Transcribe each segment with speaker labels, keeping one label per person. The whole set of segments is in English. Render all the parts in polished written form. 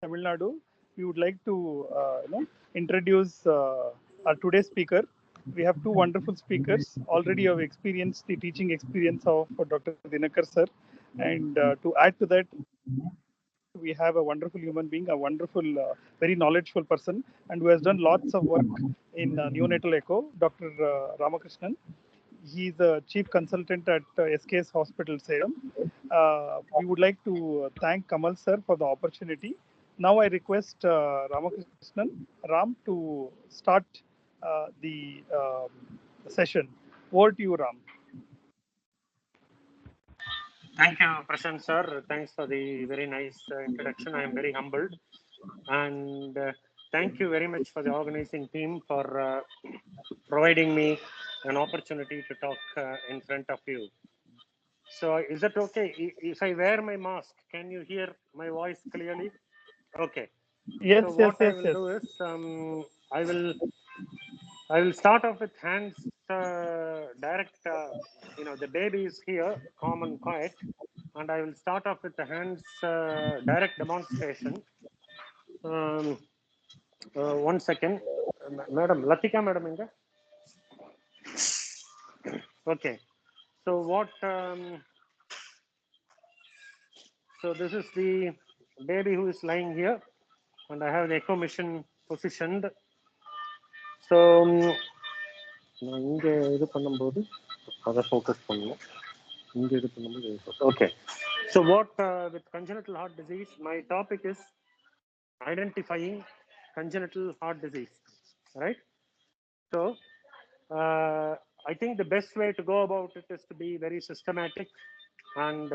Speaker 1: Tamil Nadu, we would like to introduce our today's speaker. We have two wonderful speakers. Already have experienced the teaching experience of Dr. Dinakar sir, and to add to that, we have a wonderful human being, a wonderful, very knowledgeable person, and who has done lots of work in neonatal echo, Dr. Ramakrishnan. He is the chief consultant at SKS Hospital, Salem. We would like to thank Kamal sir for the opportunity. Now I request Ramakrishnan, Ram, to start the session. Over to you, Ram.
Speaker 2: Thank you, Prashant sir. Thanks for the very nice introduction. I am very humbled. And thank you very much for the organizing team for providing me an opportunity to talk in front of you. So is it okay if I wear my mask? Can you hear my voice clearly? Okay.
Speaker 1: Yes,
Speaker 2: So
Speaker 1: yes,
Speaker 2: what I
Speaker 1: yes,
Speaker 2: will
Speaker 1: yes.
Speaker 2: do is I will start off with hands direct. The baby is here, calm and quiet, and I will start off with the hands direct demonstration. Um, 1 second, madam, Latika, madam, inga. Okay. So what? So this is the baby who is lying here, and I have the echo machine positioned. So நான் இங்க இது பண்ணும்போது அதை focus பண்ணணும். இங்க இது பண்ணும்போது okay. So what with congenital heart disease, my topic is identifying congenital heart disease, right? So I think the best way to go about it is to be very systematic, and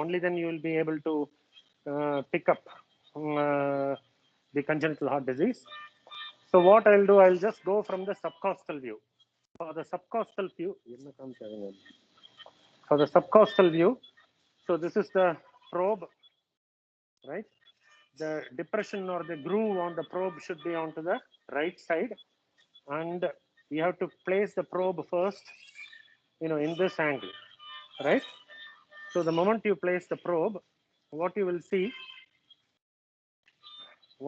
Speaker 2: only then you will be able to pick up the congenital heart disease. So what I'll do, I'll just go from the subcostal view. For the subcostal view, so this is the probe, right? The depression or the groove on the probe should be onto the right side, and you have to place the probe first, in this angle, right? So the moment you place the probe, what you will see,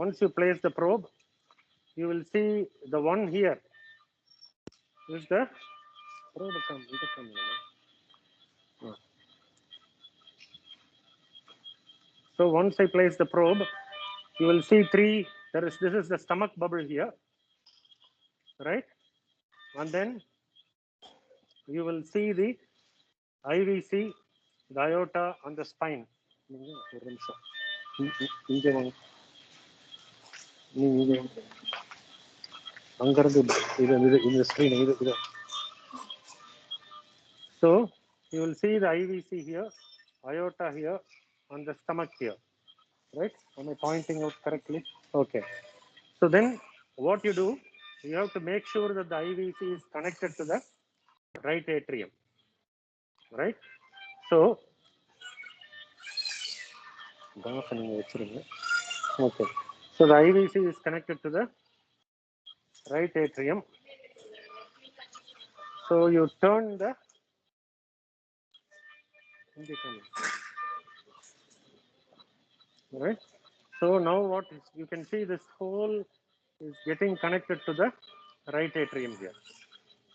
Speaker 2: once you place the probe, you will see the one here is the probe. So once I place the probe, you will see this is the stomach bubble here, right? And then you will see the IVC, the aorta on the spine. So you will see the IVC here, aorta here, on the stomach here, right? Am I pointing out correctly? Okay. So then what you do, you have to make sure that the IVC is connected to the right atrium, right? So okay. So the IVC is connected to the right atrium. So you turn the right. So now what is, you can see this hole is getting connected to the right atrium here,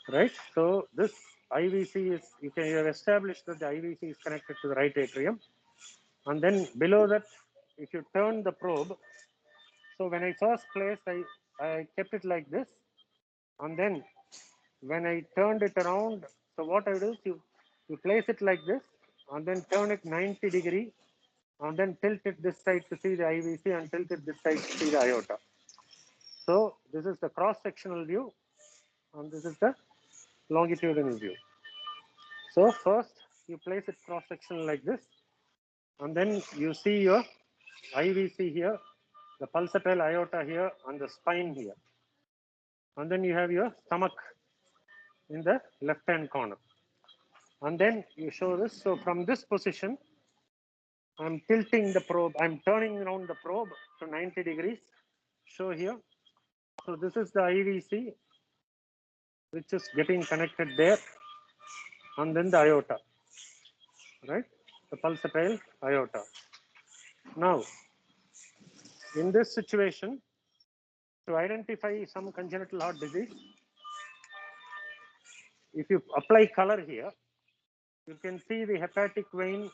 Speaker 2: right? So this IVC is, you have established that the IVC is connected to the right atrium, and then below that, if you turn the probe, so when I first placed, I kept it like this, and then when I turned it around, so what I do is you place it like this, and then turn it 90 degree, and then tilt it this side to see the IVC, and tilt it this side to see the aorta. So this is the cross-sectional view, and this is the longitudinal view. So first you place it cross-sectional like this, and then you see your IVC here, the pulsatile aorta here, and the spine here, and then you have your stomach in the left-hand corner, and then you show this. So from this position, I'm tilting the probe, I'm turning around the probe to 90 degrees. Show here. So this is the IVC, which is getting connected there, and then the aorta, right? The pulsatile aorta. Now, In this situation, to identify some congenital heart disease, if you apply color here, you can see the hepatic vein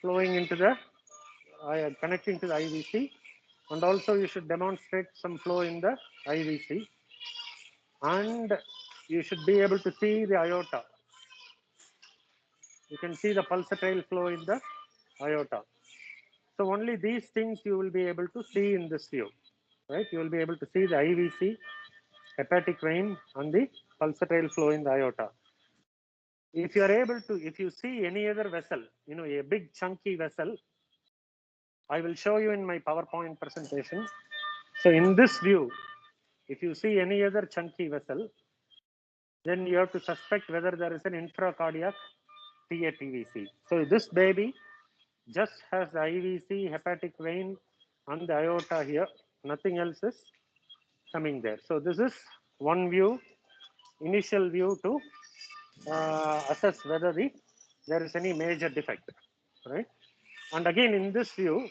Speaker 2: flowing into the connecting to the IVC, and also you should demonstrate some flow in the IVC, and you should be able to see the aorta. You can see the pulsatile flow in the aorta. So only these things you will be able to see in this view, right? You will be able to see the IVC, hepatic vein, and the pulsatile flow in the aorta. If you are able to, if you see any other vessel, a big chunky vessel, I will show you in my PowerPoint presentation. So in this view, if you see any other chunky vessel, then you have to suspect whether there is an intracardiac PAPVC. So this baby just has the IVC, hepatic vein, and the aorta here. Nothing else is coming there. So this is one view, initial view to assess whether there is any major defect, right? And again, in this view,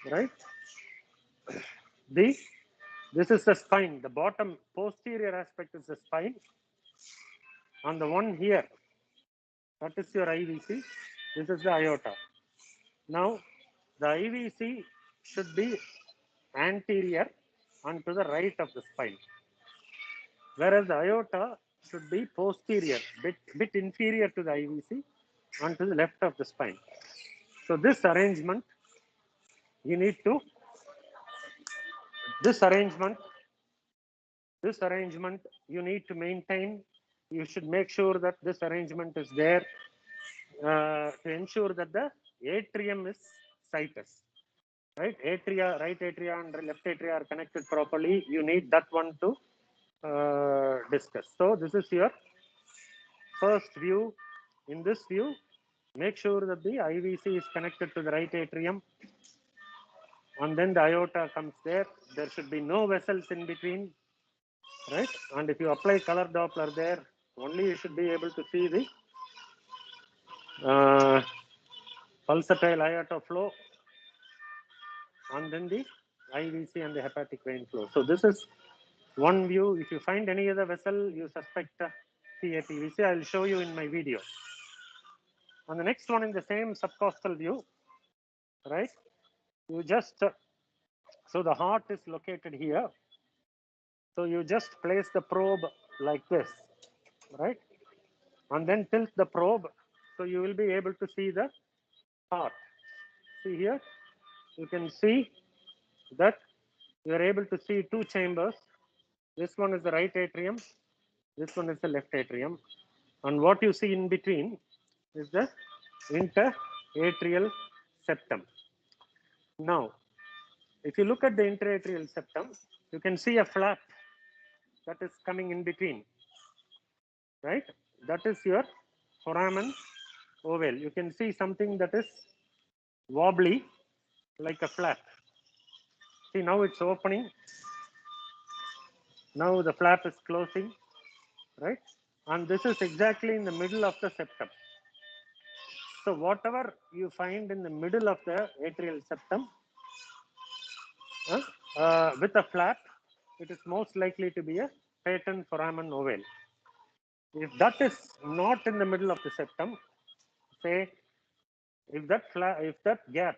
Speaker 2: right, this is the spine. The bottom posterior aspect is the spine, and the one here, that is your IVC. This is the aorta. Now, the IVC should be anterior and to the right of the spine, whereas the aorta should be posterior, bit inferior to the IVC and to the left of the spine. So this arrangement, you need to, this arrangement you need to maintain. You should make sure that this arrangement is there to ensure that the atrium is sightless. Right, right atria and left atria are connected properly. You need that one to discuss. So this is your first view. In this view, make sure that the IVC is connected to the right atrium, and then the aorta comes there. There should be no vessels in between, right? And if you apply color Doppler there, only you should be able to see the pulsatile aorta flow, and then the IVC and the hepatic vein flow. So this is one view. If you find any other vessel, you suspect PAPVC. I will show you in my video. On the next one, in the same subcostal view, right? You just so the heart is located here. So you just place the probe like this, right? And then tilt the probe, so you will be able to see the heart. See here, you can see that you are able to see two chambers. This one is the right atrium, this one is the left atrium, and what you see in between is the interatrial septum. Now, if you look at the interatrial septum, you can see a flap that is coming in between, right? That is your foramen ovale. You can see something that is wobbly like a flap. See, now it's opening. Now the flap is closing, right? And this is exactly in the middle of the septum. So whatever you find in the middle of the atrial septum with a flap, it is most likely to be a patent foramen ovale. If that is not in the middle of the septum, say if that gap,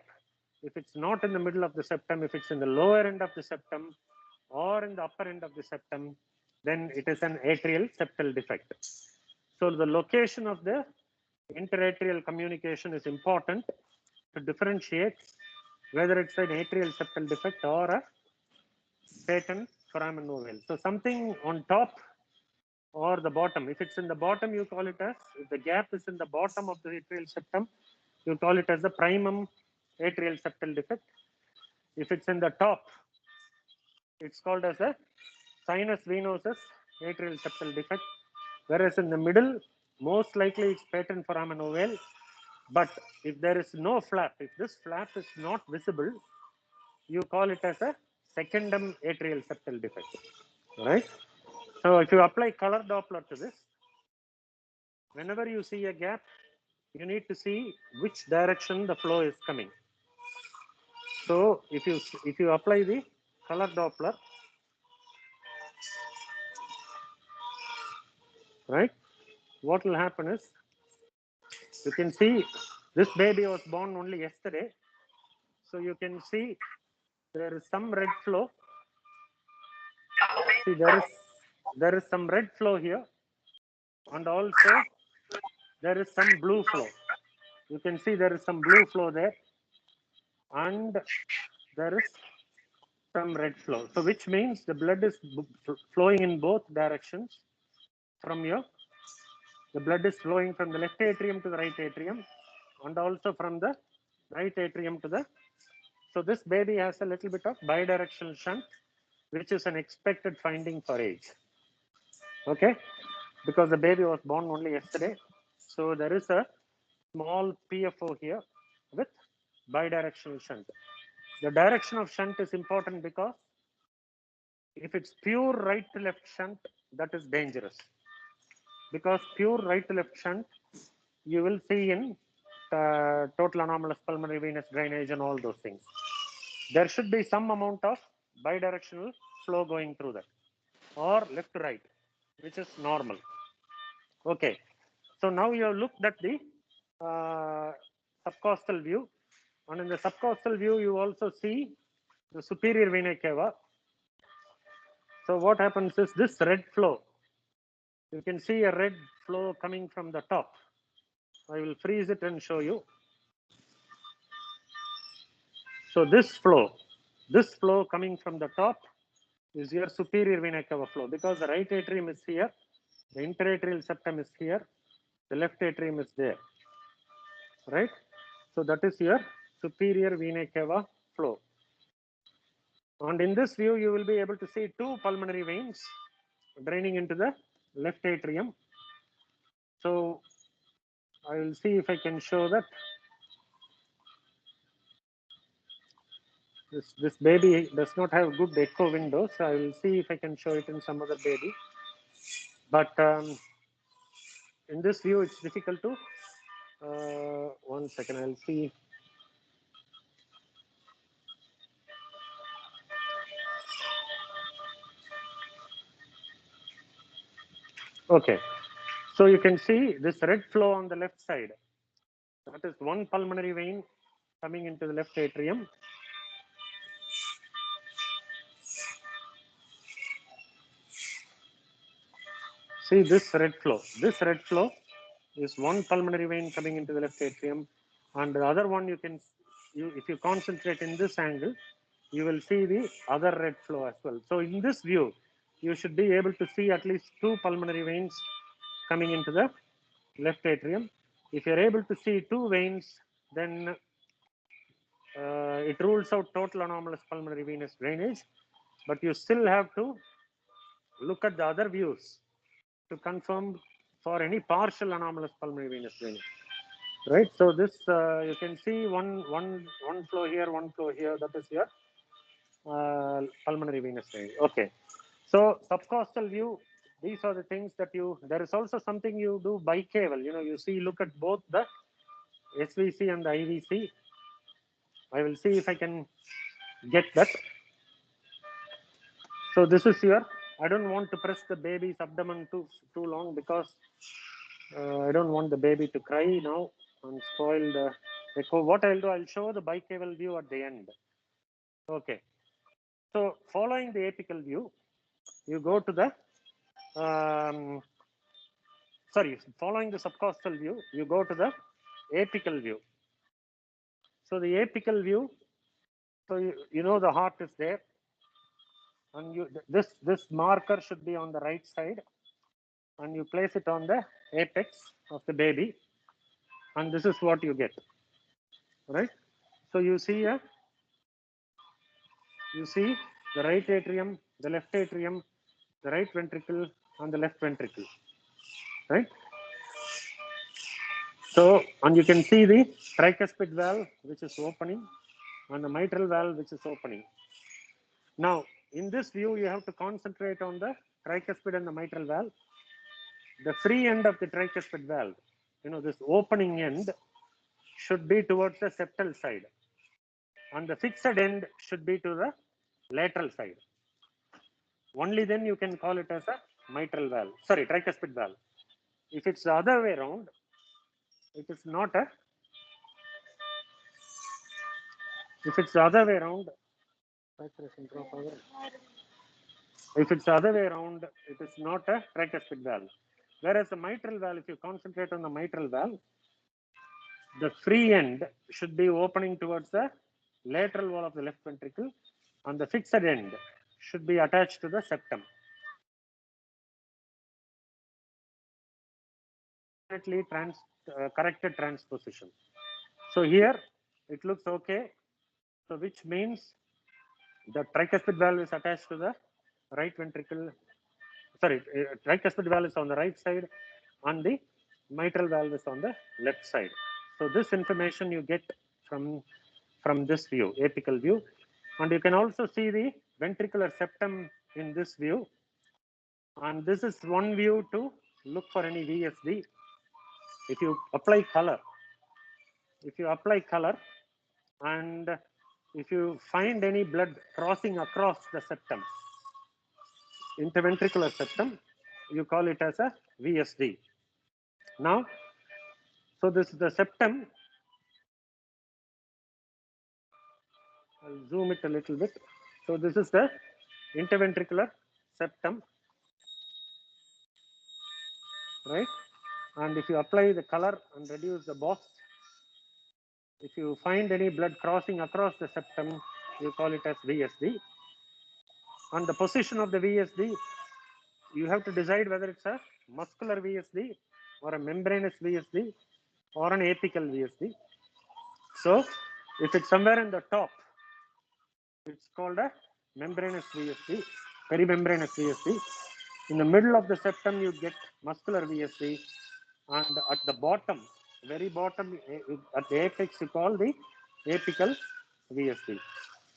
Speaker 2: if it's not in the middle of the septum, if it's in the lower end of the septum or in the upper end of the septum, then it is an atrial septal defect. So the location of the interatrial communication is important to differentiate whether it's an atrial septal defect or a patent foramen ovale. So something on top or the bottom. If it's in the bottom, you call it as, if the gap is in the bottom of the atrial septum, you call it as the primum atrial septal defect. If it's in the top, it's called as a sinus venosus atrial septal defect. Whereas in the middle, most likely it's patent foramen ovale. But if there is no flap, if this flap is not visible, you call it as a secundum atrial septal defect, right? So if you apply color Doppler to this, whenever you see a gap, you need to see which direction the flow is coming. So if you apply the color Doppler, right, what will happen is you can see this baby was born only yesterday. So you can see there is some red flow. See, there is some red flow here, and also there is some blue flow. You can see there is some blue flow there, and there is some red flow. So which means the blood is flowing in both directions from your, the blood is flowing from the left atrium to the right atrium, and also from the right atrium to the, so this baby has a little bit of bidirectional shunt, which is an expected finding for age. Okay, because the baby was born only yesterday. So there is a small PFO here with bidirectional shunt. The direction of shunt is important because if it's pure right to left shunt, that is dangerous. Because pure right to left shunt, you will see in total anomalous pulmonary venous drainage and all those things. There should be some amount of bidirectional flow going through that, or left to right, which is normal. Okay, so now you have looked at the subcostal view, and in the subcostal view, you also see the superior vena cava. So what happens is this red flow, you can see a red flow coming from the top. I will freeze it and show you. So this flow coming from the top is your superior vena cava flow, because the right atrium is here, the interatrial septum is here, the left atrium is there, right? So that is your superior vena cava flow. And in this view, you will be able to see two pulmonary veins draining into the left atrium. So I will see if I can show that. This baby does not have good echo window, so I will see if I can show it in some other baby. But in this view, it's difficult to. 1 second, I'll see. Okay, so you can see this red flow on the left side. That is one pulmonary vein coming into the left atrium. See this red flow. This red flow is one pulmonary vein coming into the left atrium, and the other one you can, if you concentrate in this angle, you will see the other red flow as well. So in this view, you should be able to see at least two pulmonary veins coming into the left atrium. If you're able to see two veins, then it rules out total anomalous pulmonary venous drainage, but you still have to look at the other views to confirm for any partial anomalous pulmonary venous drainage. Right, so this you can see one flow here, one flow here. That is your pulmonary venous drainage. Okay, so subcostal view. These are the things that you. There is also something you do bicaval. You know, you see, look at both the SVC and the IVC. I will see if I can get that. So this is your. I don't want to press the baby's abdomen too long, because I don't want the baby to cry now and spoil the echo. What I'll do, I'll show the bicaval view at the end. Okay. So following the apical view, you go to the, following the subcostal view, you go to the apical view. So the apical view, so you know the heart is there, and this marker should be on the right side, and you place it on the apex of the baby, and this is what you get, right? So you see the right atrium, the left atrium, the right ventricle, and the left ventricle, right? So, and you can see the tricuspid valve, which is opening, and the mitral valve, which is opening. Now, in this view, you have to concentrate on the tricuspid and the mitral valve. The free end of the tricuspid valve this opening end should be towards the septal side, and the fixed end should be to the lateral side. Only then you can call it as a mitral valve, sorry, tricuspid valve. If it's the other way around, it is not a, if it's the other way around, if it's the other way around, it is not a tricuspid valve. Whereas the mitral valve, if you concentrate on the mitral valve, the free end should be opening towards the lateral wall of the left ventricle, and the fixed end should be attached to the septum. Corrected transposition. So here it looks okay. So which means the tricuspid valve is attached to the right ventricle. Sorry, tricuspid valve is on the right side, and the mitral valve is on the left side. So this information you get from this view, apical view, and you can also see the ventricular septum in this view. And this is one view to look for any VSD. If you apply color, and if you find any blood crossing across the septum, interventricular septum, you call it as a VSD. Now, so this is the septum. I'll zoom it a little bit. So this is the interventricular septum, right? And if you apply the color and reduce the box, if you find any blood crossing across the septum, you call it as VSD. And the position of the VSD, you have to decide whether it's a muscular VSD or a membranous VSD or an apical VSD. So if it's somewhere in the top, it's called a membranous VSD, perimembranous VSD. In the middle of the septum, you get muscular VSD, and at the bottom, very bottom, at the apex, you call the apical VSD.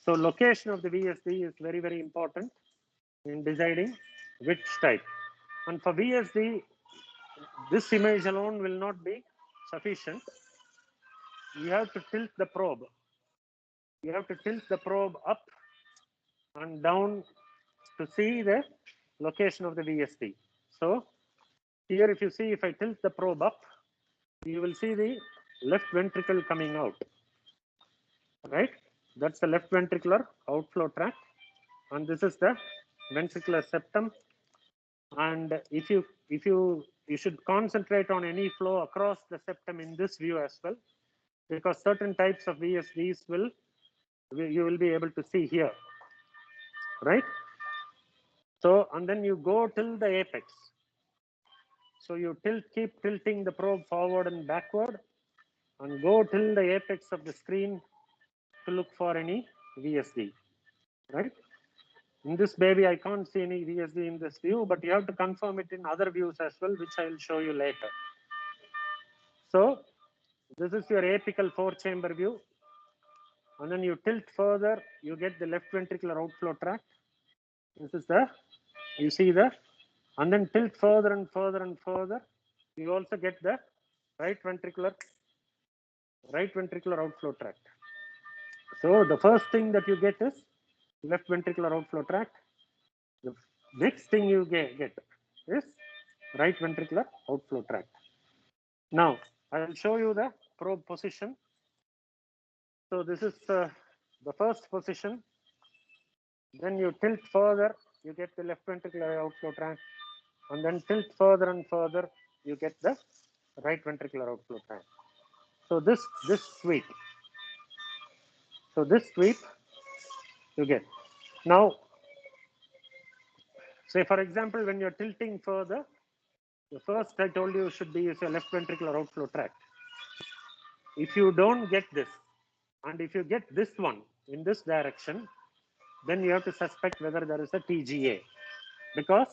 Speaker 2: So location of the VSD is very, very important in deciding which type. And for VSD, this image alone will not be sufficient. You have to tilt the probe. You have to tilt the probe up and down to see the location of the VSD. So here, if you see, if I tilt the probe up, you will see the left ventricle coming out, right? That's the left ventricular outflow tract, and this is the ventricular septum. And if you should concentrate on any flow across the septum in this view as well, because certain types of VSDs you will be able to see here, right? So, and then you go till the apex. So you keep tilting the probe forward and backward, and go till the apex of the screen to look for any VSD, right? In this baby, I can't see any VSD in this view, but you have to confirm it in other views as well, which I will show you later. So this is your apical four-chamber view, and then you tilt further, you get the left ventricular outflow tract. This is you see and then tilt further and further and further, you also get the right ventricular outflow tract. So the first thing that you get is left ventricular outflow tract. The next thing you get is right ventricular outflow tract. Now I will show you the probe position. So this is the first position. Then you tilt further, you get the left ventricular outflow tract, and then tilt further and further, you get the right ventricular outflow tract. So this sweep. So this sweep you get. Now, say for example, when you're tilting further, the first I told you should be is your left ventricular outflow tract. If you don't get this, and if you get this one in this direction, then you have to suspect whether there is a TGA, because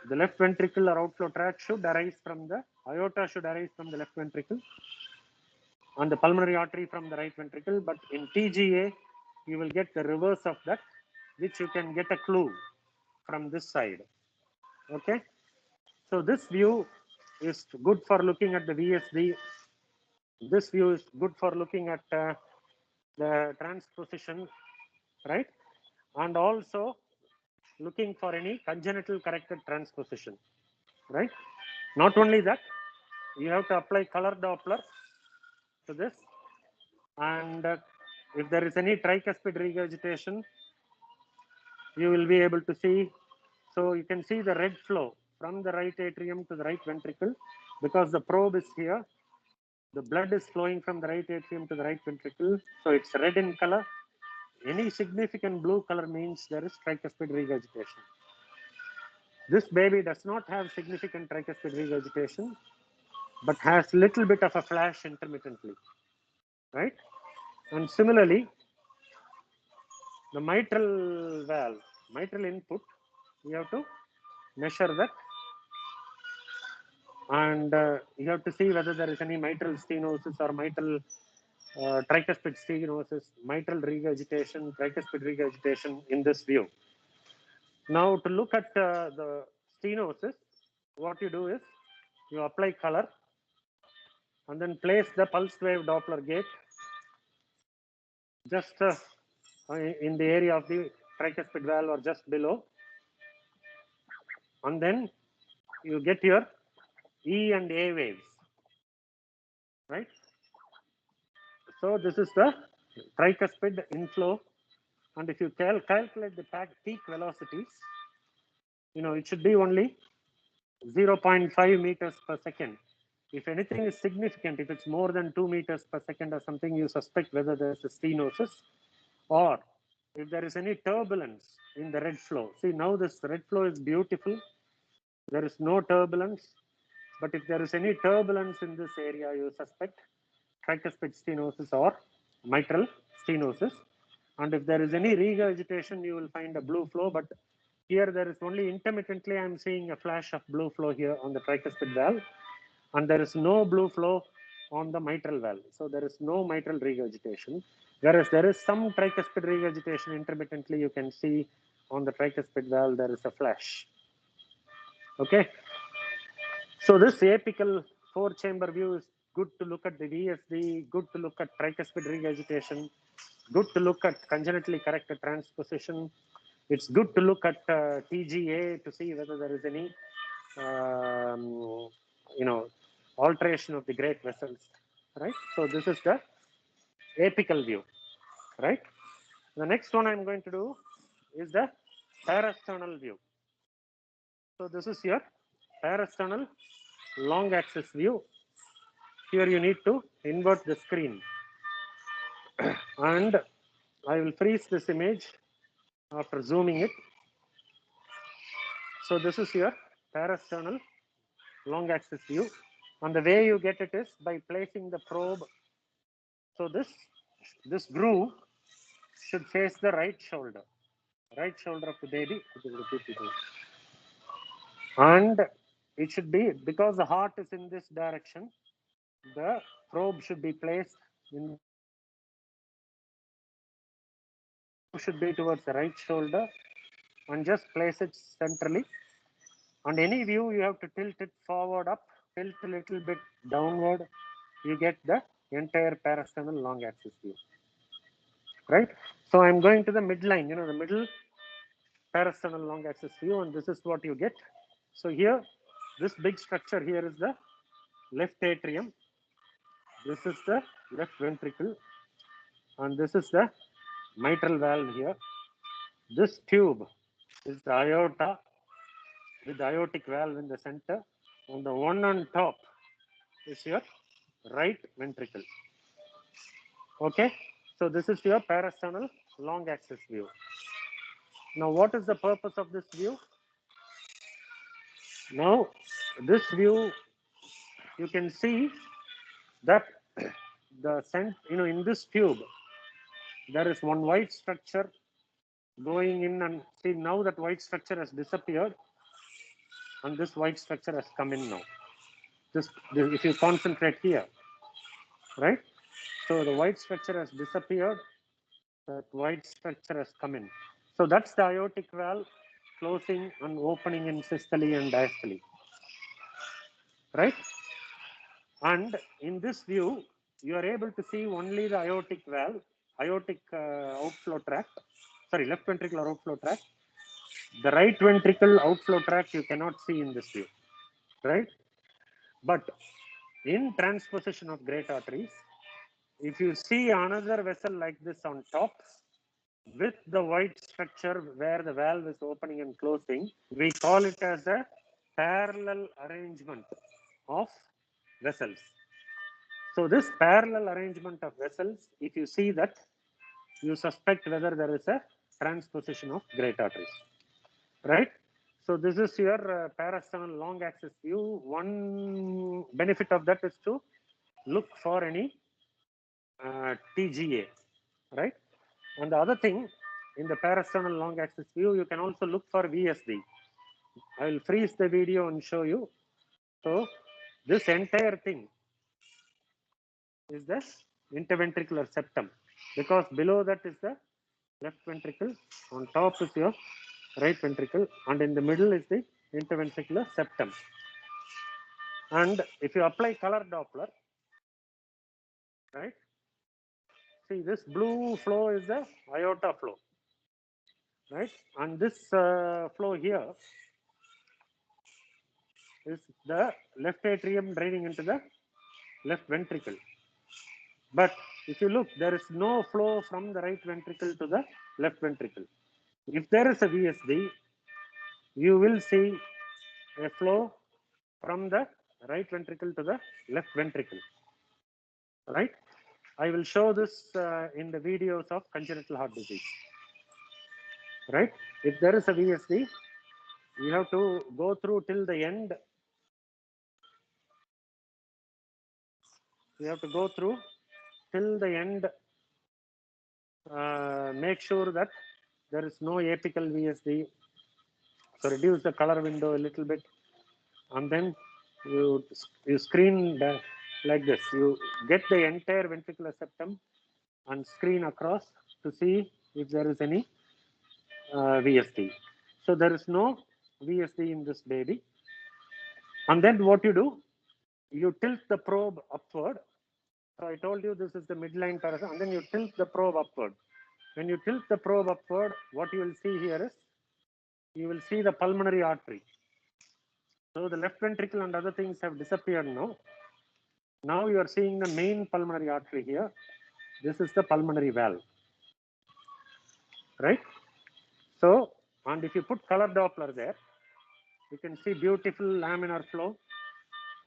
Speaker 2: the left ventricular outflow tract should arise from the aorta, should arise from the left ventricle, and the pulmonary artery from the right ventricle. But in TGA, you will get the reverse of that, which you can get a clue from this side. Okay, so this view is good for looking at the VSD. This view is good for looking at the transposition, right? And also looking for any congenital corrected transposition, right? Not only that, you have to apply color Doppler to this, and if there is any tricuspid regurgitation, you will be able to see. So you can see the red flow from the right atrium to the right ventricle because the probe is here. The blood is flowing from the right atrium to the right ventricle, so it's red in color. Any significant blue color means there is tricuspid regurgitation. This baby does not have significant tricuspid regurgitation, but has little bit of a flash intermittently, right? And similarly, the mitral valve, mitral input, you have to measure that, and you have to see whether there is any mitral stenosis or mitral tricuspid stenosis, mitral regurgitation, tricuspid regurgitation in this view. Now, to look at the stenosis, what you do is you apply color and then place the pulsed wave Doppler gate just in the area of the tricuspid valve or just below, and then you get your E and A waves, right? So this is the tricuspid inflow, and if you calculate the peak velocities, it should be only 0.5 meters per second. If anything is significant, if it's more than 2 meters per second or something, you suspect whether there is a stenosis, or if there is any turbulence in the red flow. See, now this red flow is beautiful. There is no turbulence. But if there is any turbulence in this area, you suspect tricuspid stenosis or mitral stenosis. And if there is any regurgitation, you will find a blue flow. But here there is only intermittently, I'm seeing a flash of blue flow here on the tricuspid valve. And there is no blue flow on the mitral valve. So there is no mitral regurgitation. Whereas there is some tricuspid regurgitation intermittently, you can see on the tricuspid valve, there is a flash. Okay. So this apical four-chamber view is good to look at the VSD, good to look at tricuspid regurgitation, good to look at congenitally corrected transposition. It's good to look at TGA to see whether there is any, alteration of the great vessels, right? So this is the apical view, right? The next one I'm going to do is the parasternal view. So this is your parasternal long axis view. Here you need to invert the screen, and I will freeze this image after zooming it. So this is your parasternal long axis view, and the way you get it is by placing the probe. So this groove should face the right shoulder of the baby, and it should be, because the heart is in this direction, the probe should be placed in, should be towards the right shoulder, and just place it centrally. On any view, you have to tilt it forward up, tilt a little bit downward. You get the entire parasternal long axis view, right? So I'm going to the midline, the middle parasternal long axis view, and this is what you get. So here, this big structure here is the left atrium. This is the left ventricle, and this is the mitral valve here. This tube is the aorta with the aortic valve in the center, and the one on top is your right ventricle. Okay, so this is your parasternal long axis view. Now, what is the purpose of this view? Now, this view, you can see that in this tube, there is one white structure going in, and see now that white structure has disappeared, and this white structure has come in now. If you concentrate here, right? So the white structure has disappeared, that white structure has come in. So that's the aortic valve closing and opening in systole and diastole, right? And in this view, you are able to see only the aortic valve, aortic outflow tract, sorry, left ventricular outflow tract. The right ventricle outflow tract you cannot see in this view, right? But in transposition of great arteries, if you see another vessel like this on top with the white structure where the valve is opening and closing, we call it as a parallel arrangement of vessels. So this parallel arrangement of vessels, if you see that, you suspect whether there is a transposition of great arteries, right? So this is your parasternal long axis view. One benefit of that is to look for any TGA, right? And the other thing, in the parasternal long axis view, you can also look for VSD. I will freeze the video and show you. So this entire thing is the interventricular septum, because below that is the left ventricle, on top is your right ventricle, and in the middle is the interventricular septum. And if you apply color Doppler, right, see this blue flow is the aorta flow, right, and this flow here is the left atrium draining into the left ventricle. But if you look, there is no flow from the right ventricle to the left ventricle. If there is a VSD, you will see a flow from the right ventricle to the left ventricle, right? I will show this in the videos of congenital heart disease, right? If there is a VSD, you have to go through till the end. You have to go through till the end. Make sure that there is no apical VSD. So reduce the color window a little bit, and then you screen like this. You get the entire ventricular septum and screen across to see if there is any VSD. So there is no VSD in this baby. And then what you do, you tilt the probe upward. So I told you this is the midline parasite, and then you tilt the probe upward. When you tilt the probe upward, what you will see here is, you will see the pulmonary artery. So the left ventricle and other things have disappeared now. Now you are seeing the main pulmonary artery here. This is the pulmonary valve, right? So, and if you put color Doppler there, you can see beautiful laminar flow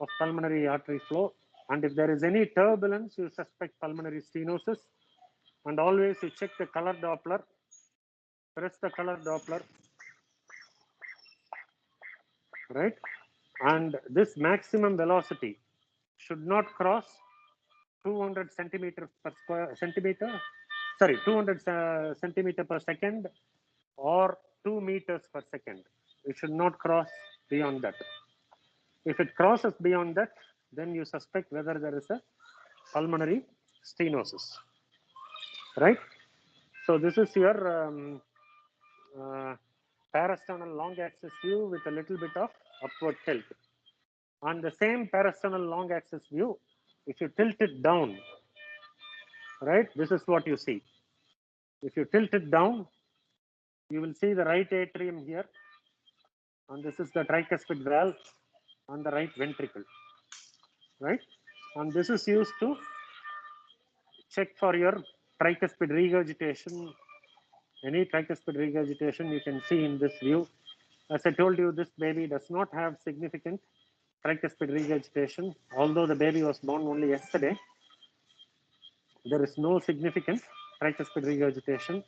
Speaker 2: of pulmonary artery flow. And if there is any turbulence, you suspect pulmonary stenosis. And always you check the color Doppler, press the color Doppler, right? And this maximum velocity should not cross 200 centimeters per square centimeter, sorry, 200 centimeter per second or 2 meters per second. It should not cross beyond that. If it crosses beyond that, then you suspect whether there is a pulmonary stenosis, right? So this is your parasternal long axis view with a little bit of upward tilt. On the same parasternal long axis view, if you tilt it down, right, this is what you see. If you tilt it down, you will see the right atrium here, and this is the tricuspid valve on the right ventricle, right? And this is used to check for your tricuspid regurgitation. Any tricuspid regurgitation you can see in this view. As I told you, this baby does not have significant tricuspid regurgitation. Although the baby was born only yesterday, there is no significant tricuspid regurgitation.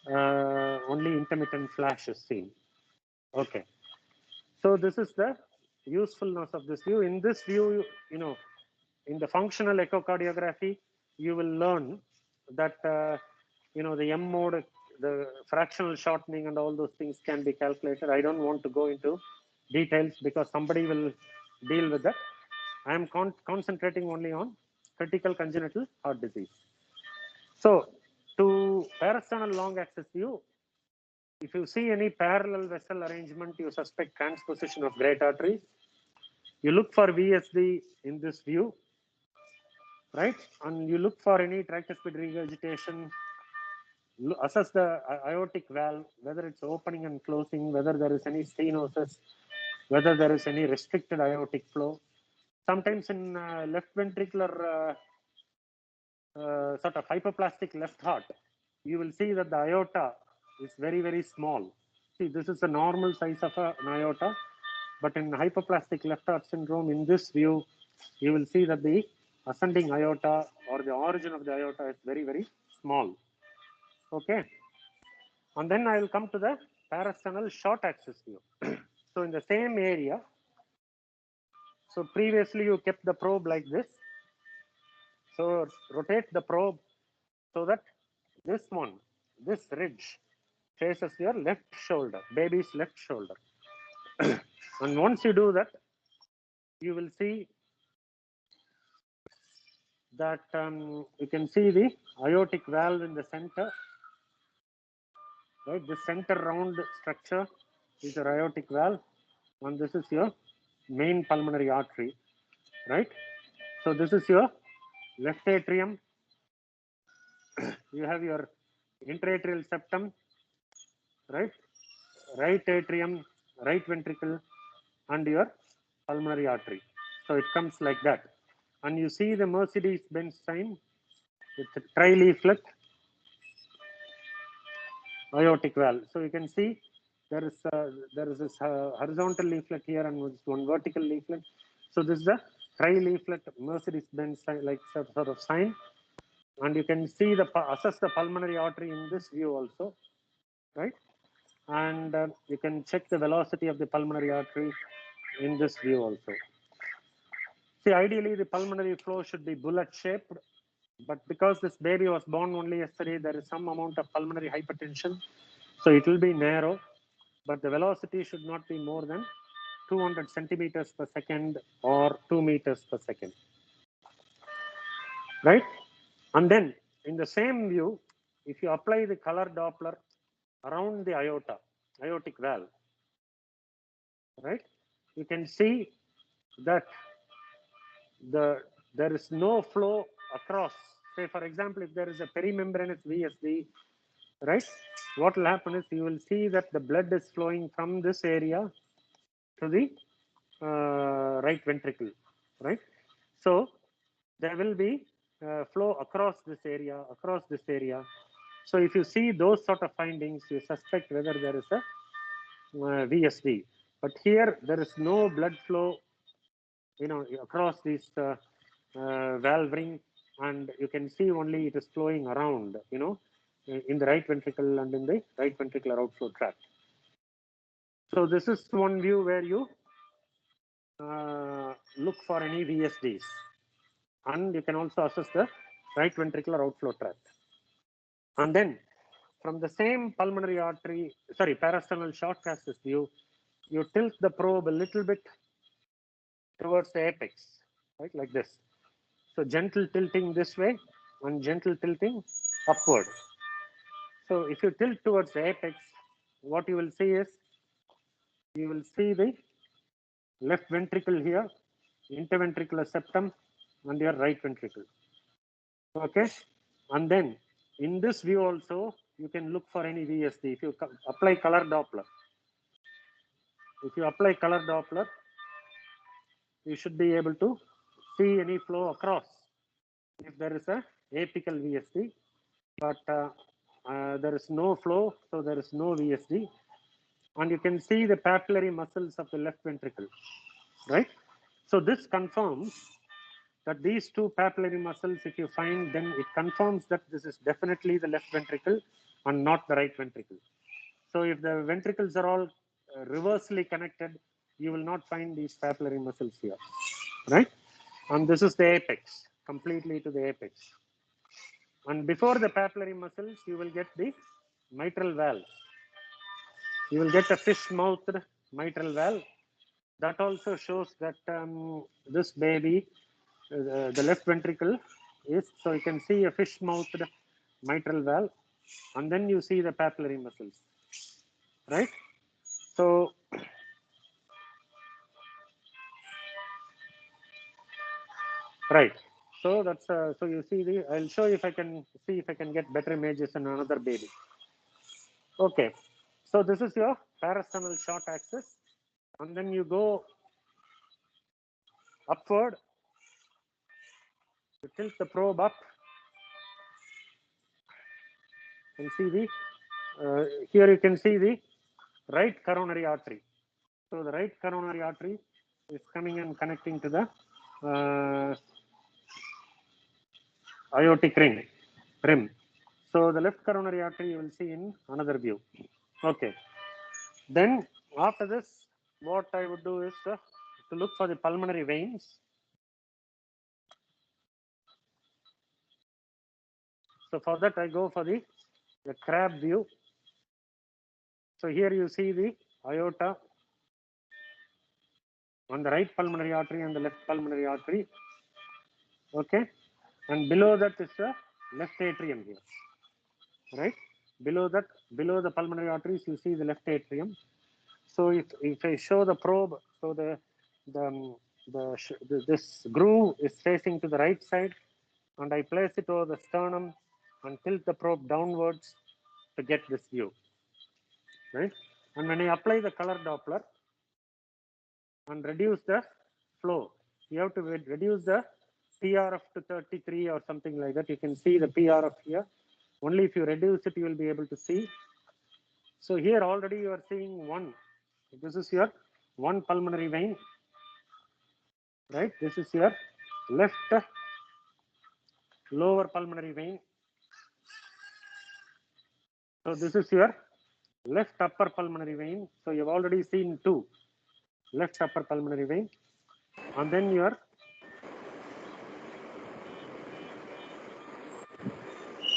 Speaker 2: Only intermittent flash is seen. Okay. So this is the usefulness of this view. In this view, you know, in the functional echocardiography, you will learn that you know, the M mode, the fractional shortening, and all those things can be calculated. I don't want to go into details because somebody will deal with that. I am concentrating only on critical congenital heart disease. So, to parasternal long axis view, if you see any parallel vessel arrangement, you suspect transposition of great arteries. You look for VSD in this view, right? And you look for any tricuspid regurgitation, assess the aortic valve, whether it's opening and closing, whether there is any stenosis, whether there is any restricted aortic flow. Sometimes in left ventricular sort of hypoplastic left heart, you will see that the aorta is very, very small. See, this is the normal size of an aorta, but in hypoplastic left heart syndrome, in this view, you will see that the ascending aorta or the origin of the aorta is very, very small. Okay. And then I will come to the parasternal short axis view. So in the same area, so previously you kept the probe like this. So rotate the probe so that this one, this ridge faces your left shoulder, baby's left shoulder. And once you do that, you will see that you can see the aortic valve in the center, right? The center round structure is your aortic valve, and this is your main pulmonary artery, right? So this is your left atrium. You have your intraatrial septum, right? Right atrium, right ventricle, and your pulmonary artery. So it comes like that. And you see the Mercedes-Benz sign with the tri-leaflet aortic valve. So you can see there is this horizontal leaflet here and one vertical leaflet. So this is the tri-leaflet Mercedes-Benz sign, like sort of sign. And you can see assess the pulmonary artery in this view also, right? And you can check the velocity of the pulmonary artery in this view also. See, ideally the pulmonary flow should be bullet shaped, but because this baby was born only yesterday, there is some amount of pulmonary hypertension. So it will be narrow, but the velocity should not be more than 200 centimeters per second or 2 meters per second, right? And then in the same view, if you apply the color Doppler around the aortic valve, right, you can see that there is no flow across. Say, for example, if there is a perimembranous VSD, right, what will happen is you will see that the blood is flowing from this area to the right ventricle, right? So there will be flow across this area, So if you see those sort of findings, you suspect whether there is a VSD. But here there is no blood flow, across this valve ring, and you can see only it is flowing around, in the right ventricle and in the right ventricular outflow tract. So this is one view where you look for any VSDs, and you can also assess the right ventricular outflow tract. And then from the same pulmonary artery, parasternal short axis view, you tilt the probe a little bit towards the apex, right, like this. So gentle tilting this way and gentle tilting upward. So if you tilt towards the apex, what you will see is, you will see the left ventricle here, interventricular septum, and your right ventricle. Okay, and then in this view also, you can look for any VSD. If you apply color Doppler, you should be able to see any flow across if there is a apical VSD, but there is no flow, so there is no VSD. And you can see the papillary muscles of the left ventricle, right? So this confirms that these two papillary muscles, if you find, then it confirms that this is definitely the left ventricle and not the right ventricle. So if the ventricles are all reversely connected, you will not find these papillary muscles here, right? And this is the apex, completely to the apex. And before the papillary muscles, you will get the mitral valve. You will get a fish-mouthed mitral valve. That also shows that this baby, the left ventricle is, so you can see a fish-mouthed mitral valve, and then you see the papillary muscles, right? So Right. So that's so you see the. I'll show you if I can see if I can get better images in another baby. Okay. So this is your parasternal short axis, and then you go upward. You tilt the probe up and see the. Here you can see the right coronary artery. So the right coronary artery is coming and connecting to the aortic rim. So the left coronary artery you will see in another view. Okay. Then after this, what I would do is to look for the pulmonary veins. So for that I go for the crab view. So here you see the aorta on the right pulmonary artery and the left pulmonary artery. Okay. And below that is the left atrium here. Right? Below that, below the pulmonary arteries, you see the left atrium. So if I show the probe, so this groove is facing to the right side, and I place it over the sternum and tilt the probe downwards to get this view, right? And when I apply the color Doppler and reduce the flow, you have to reduce the PRF to 33 or something like that. You can see the PRF here. Only if you reduce it, you will be able to see. So here already you are seeing one. This is your one pulmonary vein, right? This is your left lower pulmonary vein. So this is your left upper pulmonary vein. So you've already seen two, left upper pulmonary vein. And then your,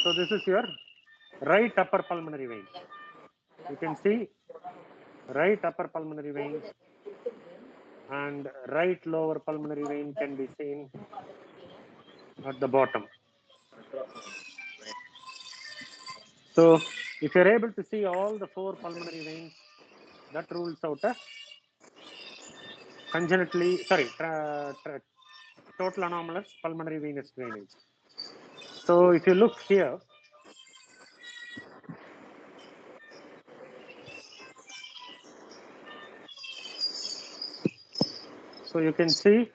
Speaker 2: so this is your right upper pulmonary vein. You can see right upper pulmonary vein and right lower pulmonary vein can be seen at the bottom. So if you're able to see all the four pulmonary veins, that rules out a total anomalous pulmonary venous drainage. So if you look here, so you can see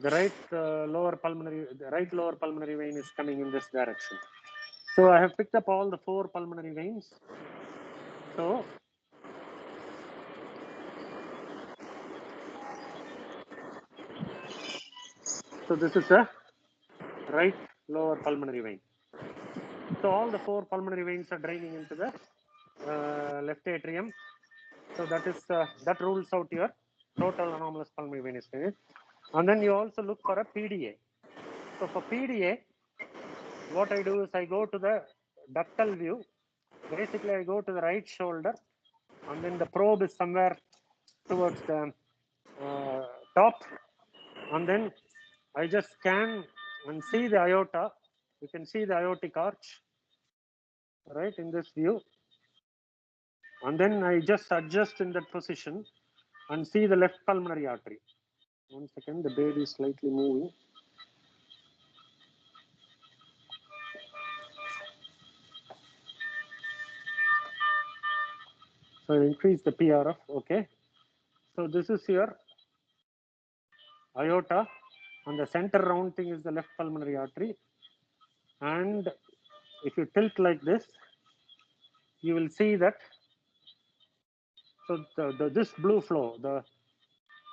Speaker 2: the right lower pulmonary vein is coming in this direction. So I have picked up all the four pulmonary veins. So this is the right lower pulmonary vein. So all the four pulmonary veins are draining into the left atrium. So that rules out your total anomalous pulmonary venous drainage. And then you also look for a PDA. So for PDA, what I do is I go to the ductal view. Basically, I go to the right shoulder, and then the probe is somewhere towards the top, and then I just scan and see the aorta. You can see the aortic arch, right, in this view. And then I just adjust in that position and see the left pulmonary artery. 1 second, the baby is slightly moving. So I increase the PRF, okay. So this is your aorta, and the center round thing is the left pulmonary artery. And if you tilt like this, you will see that. So this blue flow, the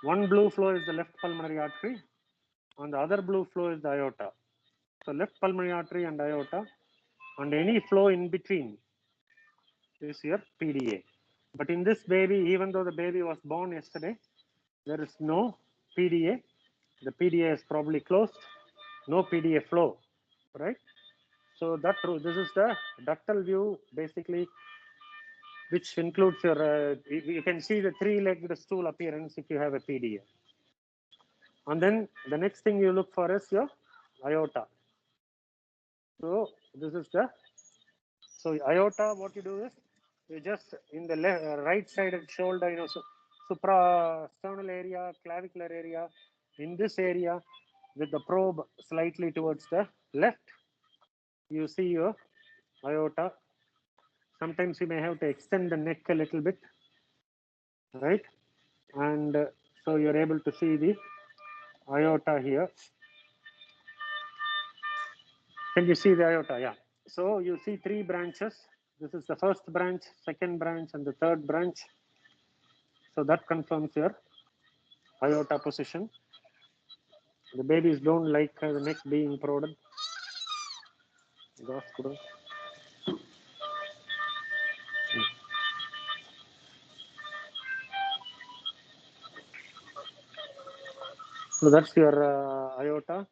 Speaker 2: one blue flow is the left pulmonary artery, and the other blue flow is the aorta. So left pulmonary artery and aorta, and any flow in between is your PDA. But in this baby, even though the baby was born yesterday, there is no PDA. The PDA is probably closed, no PDA flow, right? So this is the ductal view, basically, which includes your, you can see the three-legged stool appearance if you have a PDA. And then the next thing you look for is your aorta. So this is so aorta, what you do is, you just in the right side of shoulder, suprasternal area, clavicular area, in this area, with the probe slightly towards the left, you see your aorta. Sometimes you may have to extend the neck a little bit, right? And so you're able to see the aorta here. Can you see the aorta? Yeah. So you see three branches. This is the first branch, second branch, and the third branch. So that confirms your aorta position. The babies don't like the neck being prodded. So that's your aorta.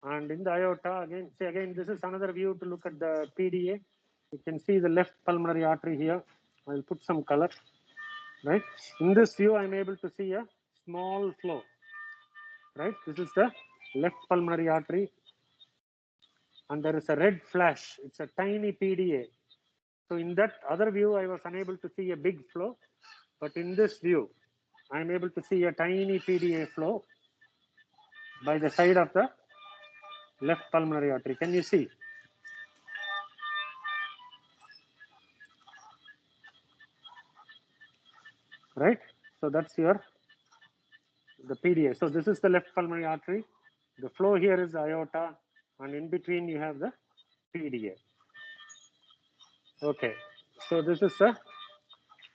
Speaker 2: And in the aorta, again, see again, this is another view to look at the PDA. You can see the left pulmonary artery here. I'll put some color, right? In this view, I'm able to see a small flow, right? This is the left pulmonary artery. And there is a red flash. It's a tiny PDA. So in that other view, I was unable to see a big flow. But in this view, I'm able to see a tiny PDA flow by the side of the left pulmonary artery. Can you see? Right? So that's your the PDA. So this is the left pulmonary artery. The flow here is the aorta, and in between you have the PDA. Okay. So this is a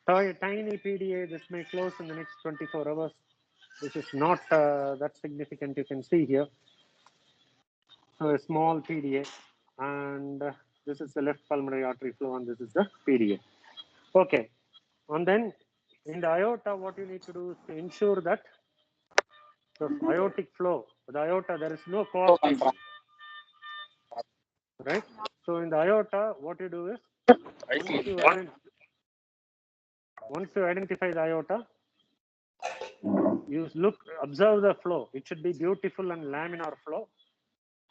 Speaker 2: tiny PDA. This may close in the next 24 hours. This is not that significant. You can see here. So a small PDA, and this is the left pulmonary artery flow, and this is the PDA. Okay. And then in the aorta, what you need to do is to ensure that the aortic flow, the aorta, there is no coarctation, right? So in the aorta, what you do is once you identify the aorta, you observe the flow. It should be beautiful and laminar flow,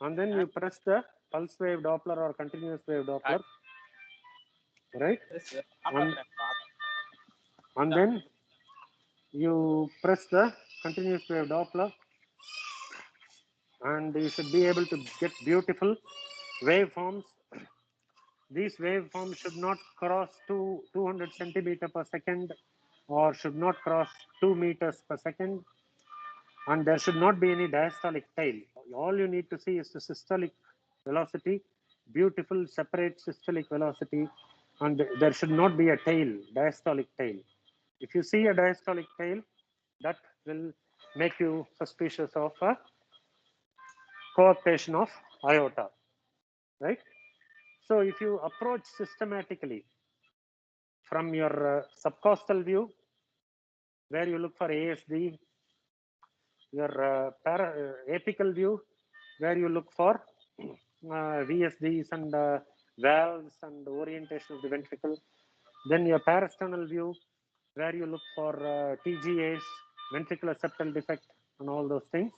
Speaker 2: and then you press the pulse wave Doppler or continuous wave Doppler, right? And then you press the continuous wave Doppler, and you should be able to get beautiful waveforms. These waveforms should not cross 200 centimeter per second or should not cross 2 meters per second, and there should not be any diastolic tail. All you need to see is the systolic velocity, beautiful separate systolic velocity, and there should not be a tail, diastolic tail. If you see a diastolic tail, that will make you suspicious of a coarctation of aorta, right? So if you approach systematically from your subcostal view, where you look for ASD, your apical view, where you look for VSDs and valves and orientation of the ventricle, then your parasternal view, where you look for TGAs, ventricular septal defect, and all those things.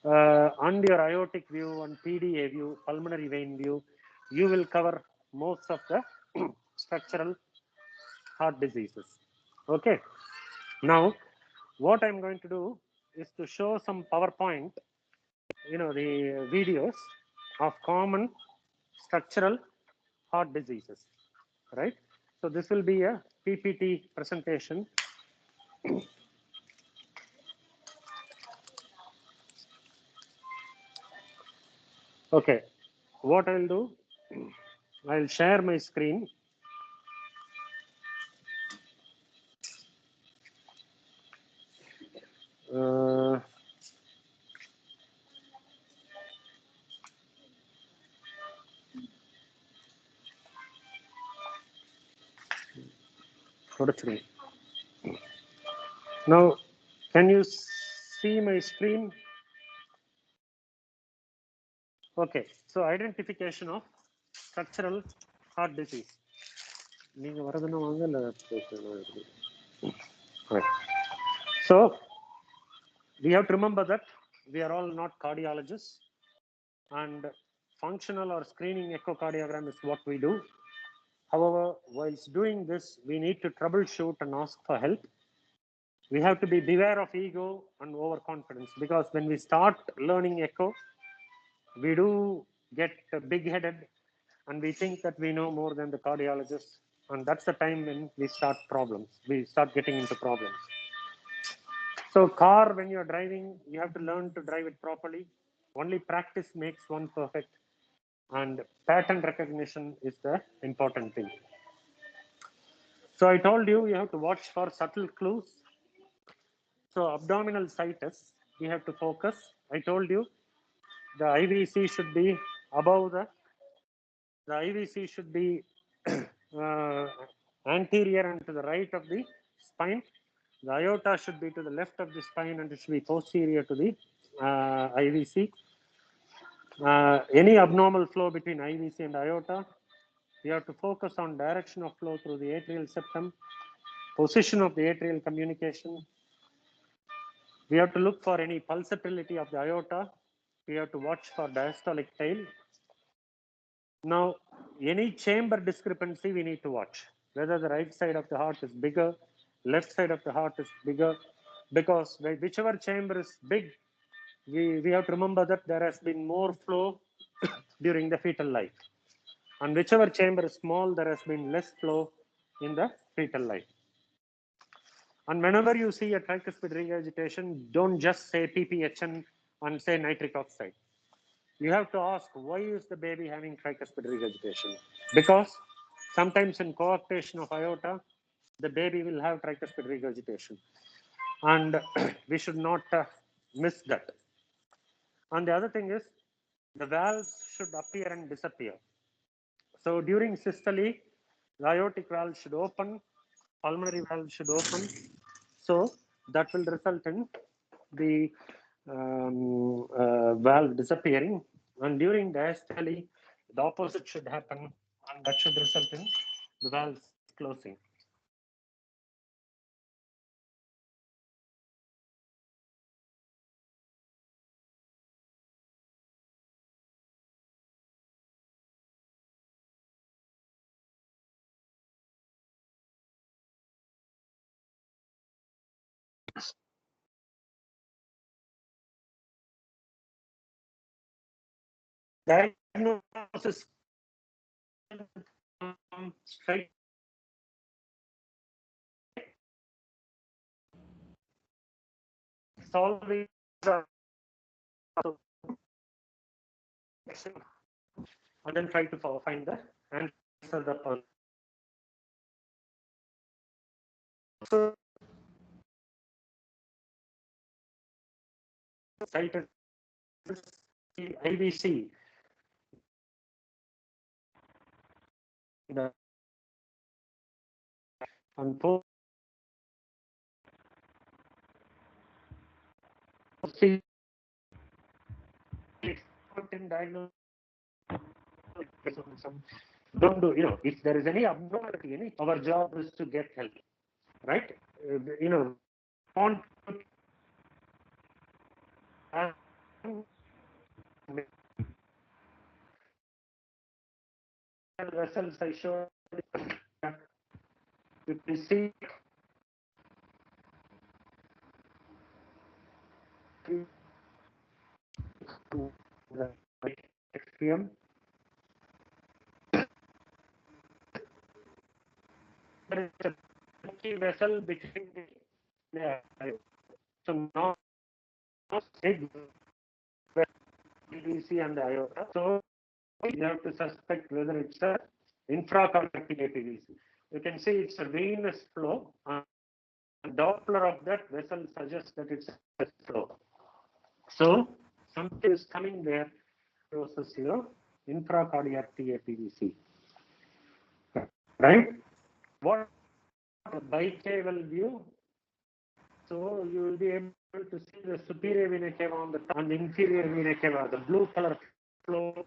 Speaker 2: On your aortic view and PDA view, pulmonary vein view, you will cover most of the structural heart diseases. Okay. Now, what I'm going to do is to show some PowerPoint, the videos of common structural heart diseases, right? So this will be a PPT presentation. Okay, what I'll do, I'll share my screen. Now, can you see my screen? Okay, so identification of structural heart disease. Right. So we have to remember that we are all not cardiologists, and functional or screening echocardiogram is what we do. However, whilst doing this, we need to troubleshoot and ask for help. We have to be beware of ego and overconfidence, because when we start learning echo, we do get big-headed and we think that we know more than the cardiologist, and that's the time when we start problems. We start getting into problems. So car, when you're driving, you have to learn to drive it properly. Only practice makes one perfect, and pattern recognition is the important thing. So I told you, you have to watch for subtle clues. So abdominal situs, we have to focus. I told you the IVC should be above the IVC should be anterior and to the right of the spine. The aorta should be to the left of the spine and it should be posterior to the IVC. Any abnormal flow between IVC and aorta, we have to focus on direction of flow through the atrial septum, position of the atrial communication. We have to look for any pulsatility of the aorta. We have to watch for diastolic tail. Now, any chamber discrepancy we need to watch, whether the right side of the heart is bigger, left side of the heart is bigger, because whichever chamber is big, we have to remember that there has been more flow during the fetal life. And whichever chamber is small, there has been less flow in the fetal life. And whenever you see a tricuspid regurgitation, don't just say PPHN and say nitric oxide. You have to ask, why is the baby having tricuspid regurgitation? Because sometimes in coarctation of aorta, the baby will have tricuspid regurgitation. And we should not miss that. And the other thing is, the valves should appear and disappear. So during systole, the aortic valve should open, pulmonary valve should open. So that will result in the valve disappearing. And during diastole, the opposite should happen, and that should result in the valves closing. Diagnosis straight solving the and then try to find the answer the problem. So cited IVC, the and diagnosis. Don't do, if there is any abnormality, our job is to get help, right? Want vessels I showed, you can see the atrium. There is a key vessel between the so now big PVC and the aorta. So you have to suspect whether it's a infracardiac PVC. You can see it's a venous flow. Doppler of that vessel suggests that it's a flow. So something is coming there, process your infracardiac PVC. Right? What a bicaval view? So you will be able to see the superior vena cava on the top and the inferior vena cava. The blue color flow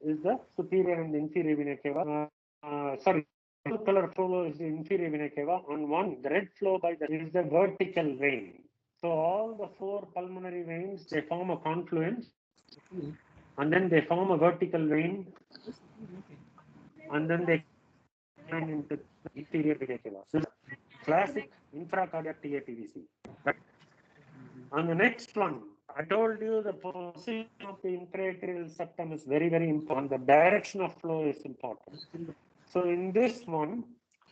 Speaker 2: is the superior and the inferior vena cava. Sorry, blue color flow is the inferior vena cava. On one, the red flow by the is the vertical vein. So all the four pulmonary veins, they form a confluence, and then they form a vertical vein, and then they come into the inferior vena cava. classic infracardiac TAPVC. Right. On the next one, I told you the position of the intraatrial septum is very, very important. The direction of flow is important. So in this one,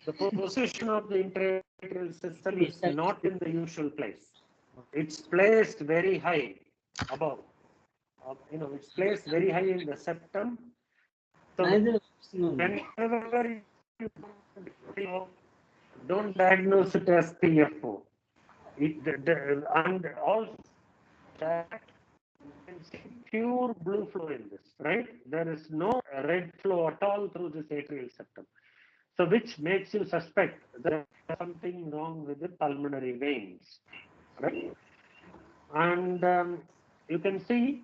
Speaker 2: the position of the intraatrial system is not in the usual place. It's placed very high above. It's placed very high in the septum. So whenever you don't diagnose it as PFO. And also that you can see pure blue flow in this, right? There is no red flow at all through this atrial septum. So which makes you suspect there's something wrong with the pulmonary veins, right? And you can see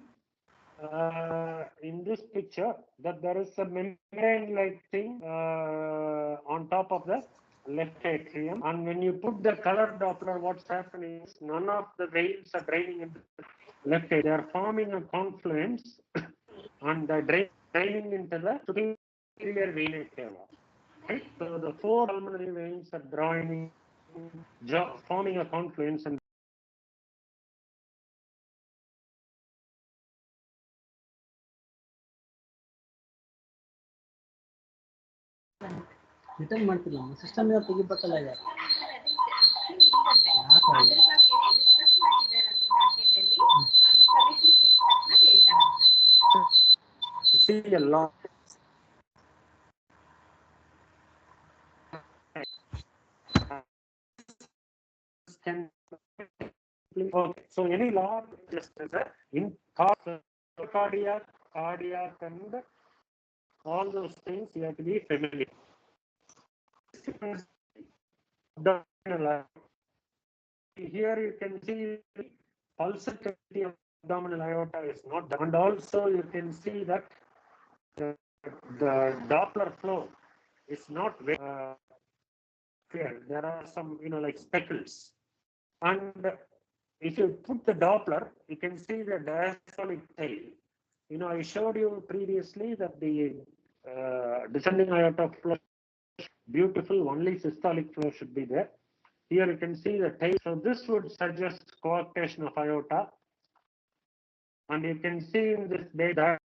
Speaker 2: in this picture that there is a membrane-like thing on top of the left atrium, and when you put the color Doppler, what's happening is none of the veins are draining into the left atrium. They are forming a confluence and they're draining into the superior vena cava. Right? So the four pulmonary veins are forming a confluence, and
Speaker 3: return ಮಾಡ್ತಿಲ್ಲ system ತೆಗಿಬೇಕಲ್ಲ ಈಗ
Speaker 2: see a lot. Okay, so any law just as a in cardiac, and all those things you have to be familiar. Here you can see pulsatility of abdominal aorta is not done, and also you can see that the Doppler flow is not very clear. There are some, like speckles. And if you put the Doppler, you can see the diastolic tail. I showed you previously that the descending aorta flow is beautiful, only systolic flow should be there. Here you can see the tail. So this would suggest coarctation of aorta. And you can see in this data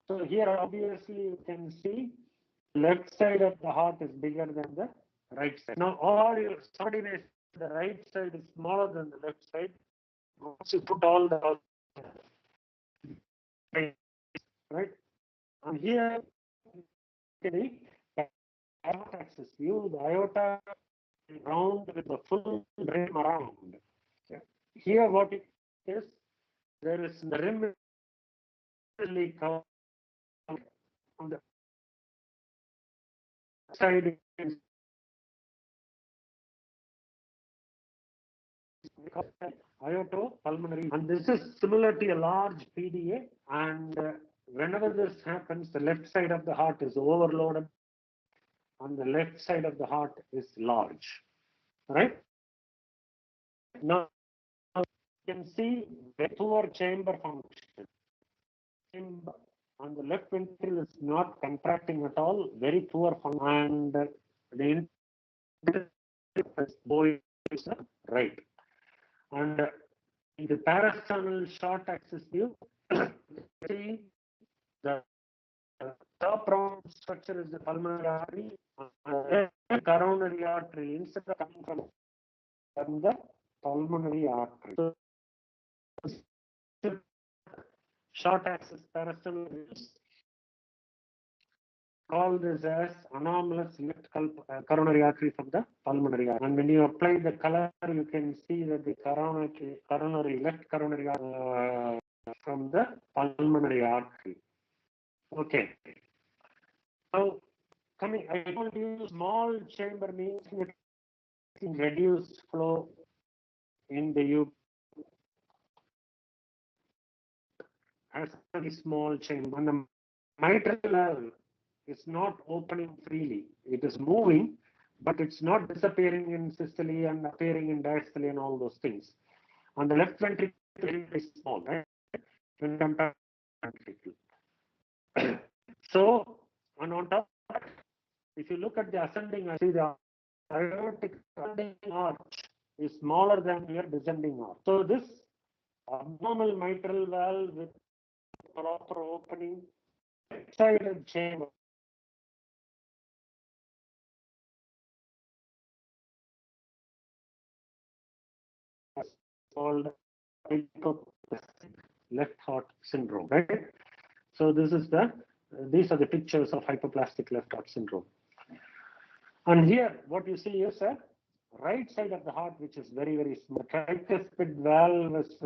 Speaker 2: so here obviously you can see left side of the heart is bigger than the right side. Now somebody may say the right side is smaller than the left side. Once you put all the right, and here the aorta axis view, the aorta round with the full rim around. Here what it is, there is the rim covered on the side aortopulmonary, and this is similar to a large PDA, and whenever this happens, the left side of the heart is overloaded and the left side of the heart is large, right? Now you can see the poor chamber function. And the left ventricle is not contracting at all, very poor function, and the boy is the right. And in the parasternal short axis view, see the top round structure is the pulmonary artery, and the coronary artery instead of coming from the pulmonary artery. So, short axis parasternal views call this as anomalous left coronary artery from the pulmonary artery. And when you apply the color, you can see that the left coronary artery from the pulmonary artery. Okay. So I told you small chamber means reduced flow in the has a very small chain. When the mitral valve is not opening freely, it is moving, but it's not disappearing in systole and appearing in diastole and all those things. On the left ventricle, is very, very small, right? When compared to the ventricle. So, and on top of that, if you look at the ascending, I see the aortic ascending arch is smaller than your descending arch. So this abnormal mitral valve with proper opening, left-sided chamber is called hypoplastic left heart syndrome, right? So this is these are the pictures of hypoplastic left heart syndrome. And here, what you see is a right side of the heart, which is very, very small. Tricuspid valve is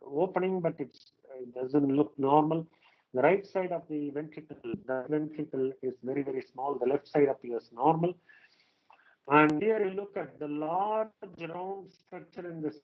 Speaker 2: opening, but it doesn't look normal. The right side of the ventricle is very, very small. The left side appears normal. And here you look at the large round structure in this.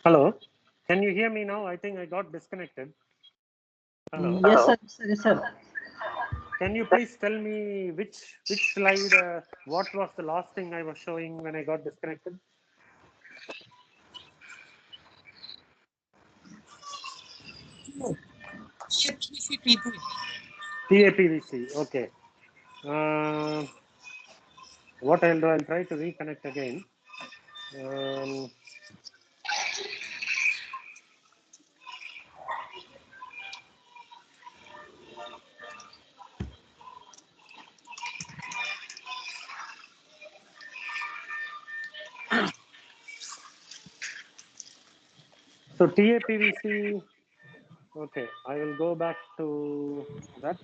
Speaker 2: Hello, can you hear me now? I think I got disconnected. Hello.
Speaker 3: Yes, sir. Yes, sir. Yes, sir.
Speaker 2: Can you please tell me which slide? What was the last thing I was showing when I got disconnected? TAPVC. Okay. What I'll do, I'll try to reconnect again. So TAPVC. Okay, I will go back to that.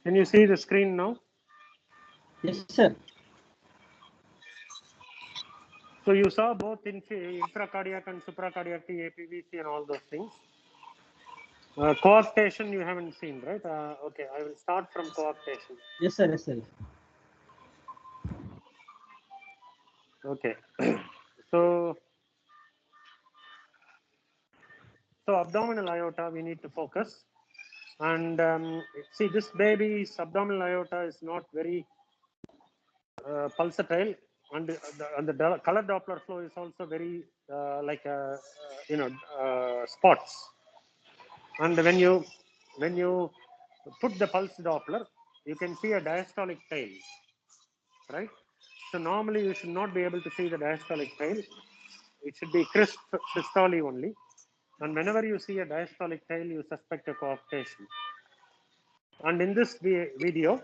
Speaker 2: Can you see the screen now?
Speaker 3: Yes, sir.
Speaker 2: So you saw both infracardiac and supracardiac TAPVC and all those things. Coarctation you haven't seen, right? Okay, I will start from coarctation.
Speaker 3: Yes, sir. Yes, sir.
Speaker 2: Okay. So abdominal aorta we need to focus. And see, this baby's abdominal aorta is not very pulsatile, and the color Doppler flow is also very like spots. And when you put the pulse Doppler, you can see a diastolic tail, right? So normally you should not be able to see the diastolic tail. It should be crisp systole only. And whenever you see a diastolic tail, you suspect a coarctation. And in this video,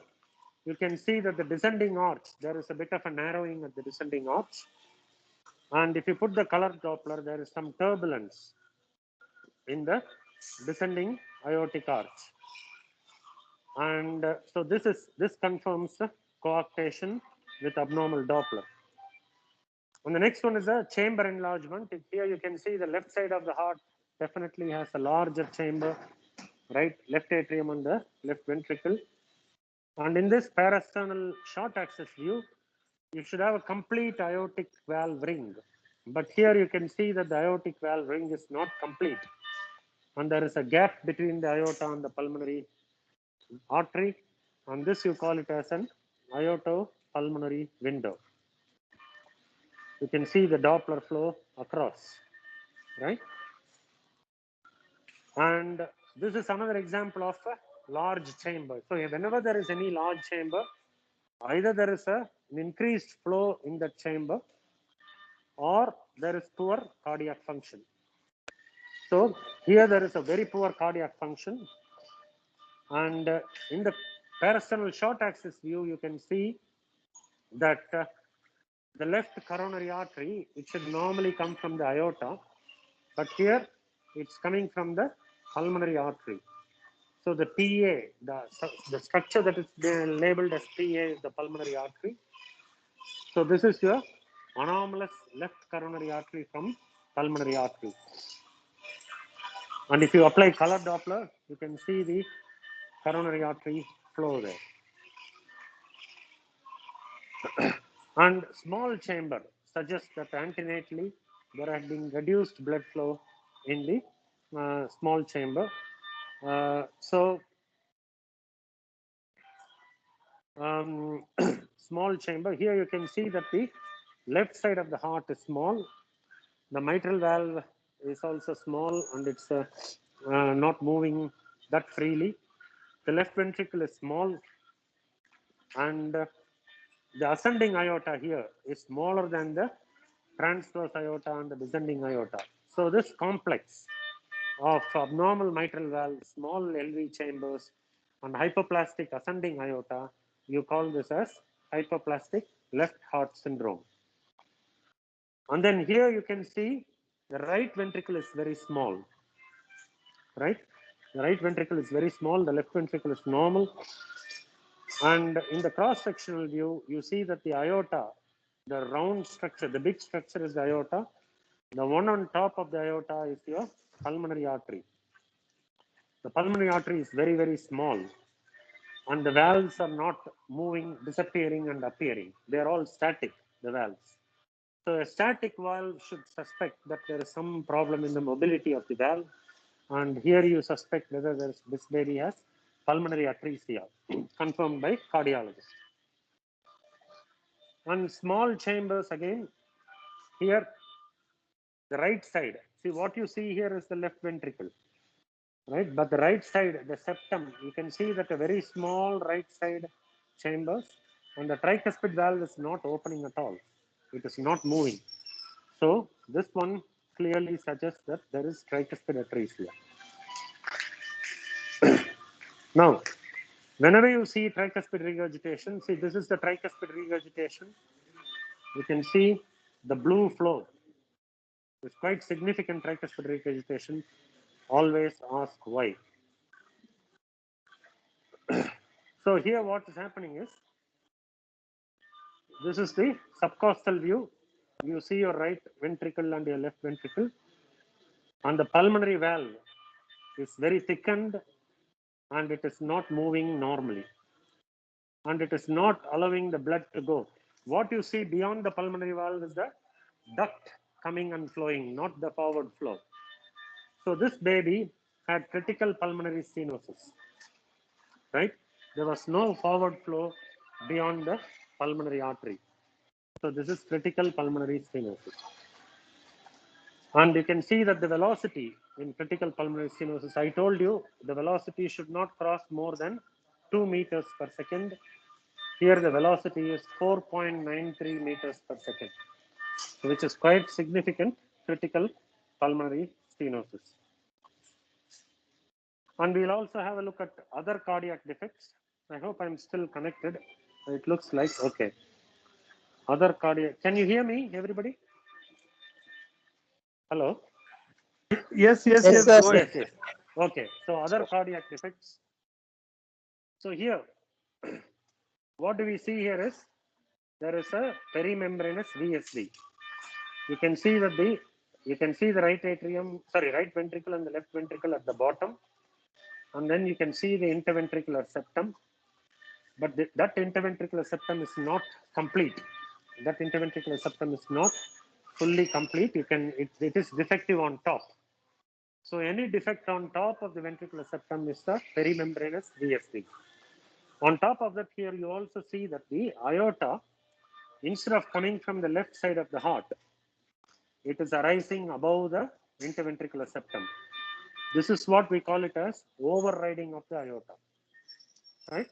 Speaker 2: you can see that the descending arch, there is a bit of a narrowing at the descending arch. And if you put the color Doppler, there is some turbulence in the descending aortic arch. And so this confirms the coarctation with abnormal Doppler. And the next one is a chamber enlargement. Here you can see the left side of the heart definitely has a larger chamber, right? Left atrium and the left ventricle. And in this parasternal short axis view, you should have a complete aortic valve ring. But here you can see that the aortic valve ring is not complete. And there is a gap between the aorta and the pulmonary artery. And this you call it as an aortopulmonary window. You can see the Doppler flow across, right? And this is another example of a large chamber. So whenever there is any large chamber, either there is an increased flow in that chamber or there is poor cardiac function. So here there is a very poor cardiac function. And in the parasternal short axis view, you can see that the left coronary artery, it should normally come from the aorta, but here it's coming from the pulmonary artery. So the PA, the structure that is labeled as PA is the pulmonary artery. So this is your anomalous left coronary artery from pulmonary artery. And if you apply color Doppler, you can see the coronary artery flow there. And small chamber suggests that antenatally there has been reduced blood flow in the small chamber. Small chamber, here you can see that the left side of the heart is small. The mitral valve is also small and it's not moving that freely. The left ventricle is small and the ascending aorta here is smaller than the transverse aorta and the descending aorta. So this complex of abnormal mitral valve, small LV chambers and hypoplastic ascending aorta, you call this as hypoplastic left heart syndrome. And then here you can see the right ventricle is very small, right? The right ventricle is very small, the left ventricle is normal. And in the cross-sectional view, you see that the aorta, the round structure, the big structure is the aorta. The one on top of the aorta is your pulmonary artery. The pulmonary artery is very, very small. And the valves are not moving, disappearing and appearing. They are all static, the valves. So a static valve should suspect that there is some problem in the mobility of the valve. And here you suspect whether this baby has pulmonary atresia, confirmed by cardiologist. And small chambers again, here the right side. See what you see here is the left ventricle, right? But the right side, the septum, you can see that a very small right side chambers and the tricuspid valve is not opening at all. It is not moving. So this one clearly suggests that there is tricuspid atresia. Now, whenever you see tricuspid regurgitation, see this is the tricuspid regurgitation. You can see the blue flow. It's quite significant tricuspid regurgitation. Always ask why. So here what is happening is, this is the subcostal view. You see your right ventricle and your left ventricle. And the pulmonary valve is very thickened and it is not moving normally. And it is not allowing the blood to go. What you see beyond the pulmonary valve is the duct coming and flowing, not the forward flow. So this baby had critical pulmonary stenosis, right? There was no forward flow beyond the pulmonary artery. So this is critical pulmonary stenosis. And you can see that the velocity in critical pulmonary stenosis, I told you the velocity should not cross more than 2 meters per second. Here the velocity is 4.93 meters per second, which is quite significant critical pulmonary stenosis. And we'll also have a look at other cardiac defects. I hope I'm still connected. It looks like okay. Other cardiac. Can you hear me, everybody? Hello?
Speaker 1: Yes, yes,
Speaker 3: Yes,
Speaker 1: yes.
Speaker 3: sir.
Speaker 1: Go
Speaker 2: Yes,
Speaker 1: ahead.
Speaker 2: yes. Okay. So other cardiac defects. So here, what do we see here is there is a perimembranous VSD. You can see that the right atrium, sorry, right ventricle and the left ventricle at the bottom, and then you can see the interventricular septum. But that interventricular septum is not complete. That interventricular septum is not fully complete. It is defective on top. So any defect on top of the ventricular septum is the perimembranous VSD. On top of that, here you also see that the aorta, instead of coming from the left side of the heart, it is arising above the interventricular septum. This is what we call it as overriding of the aorta, right?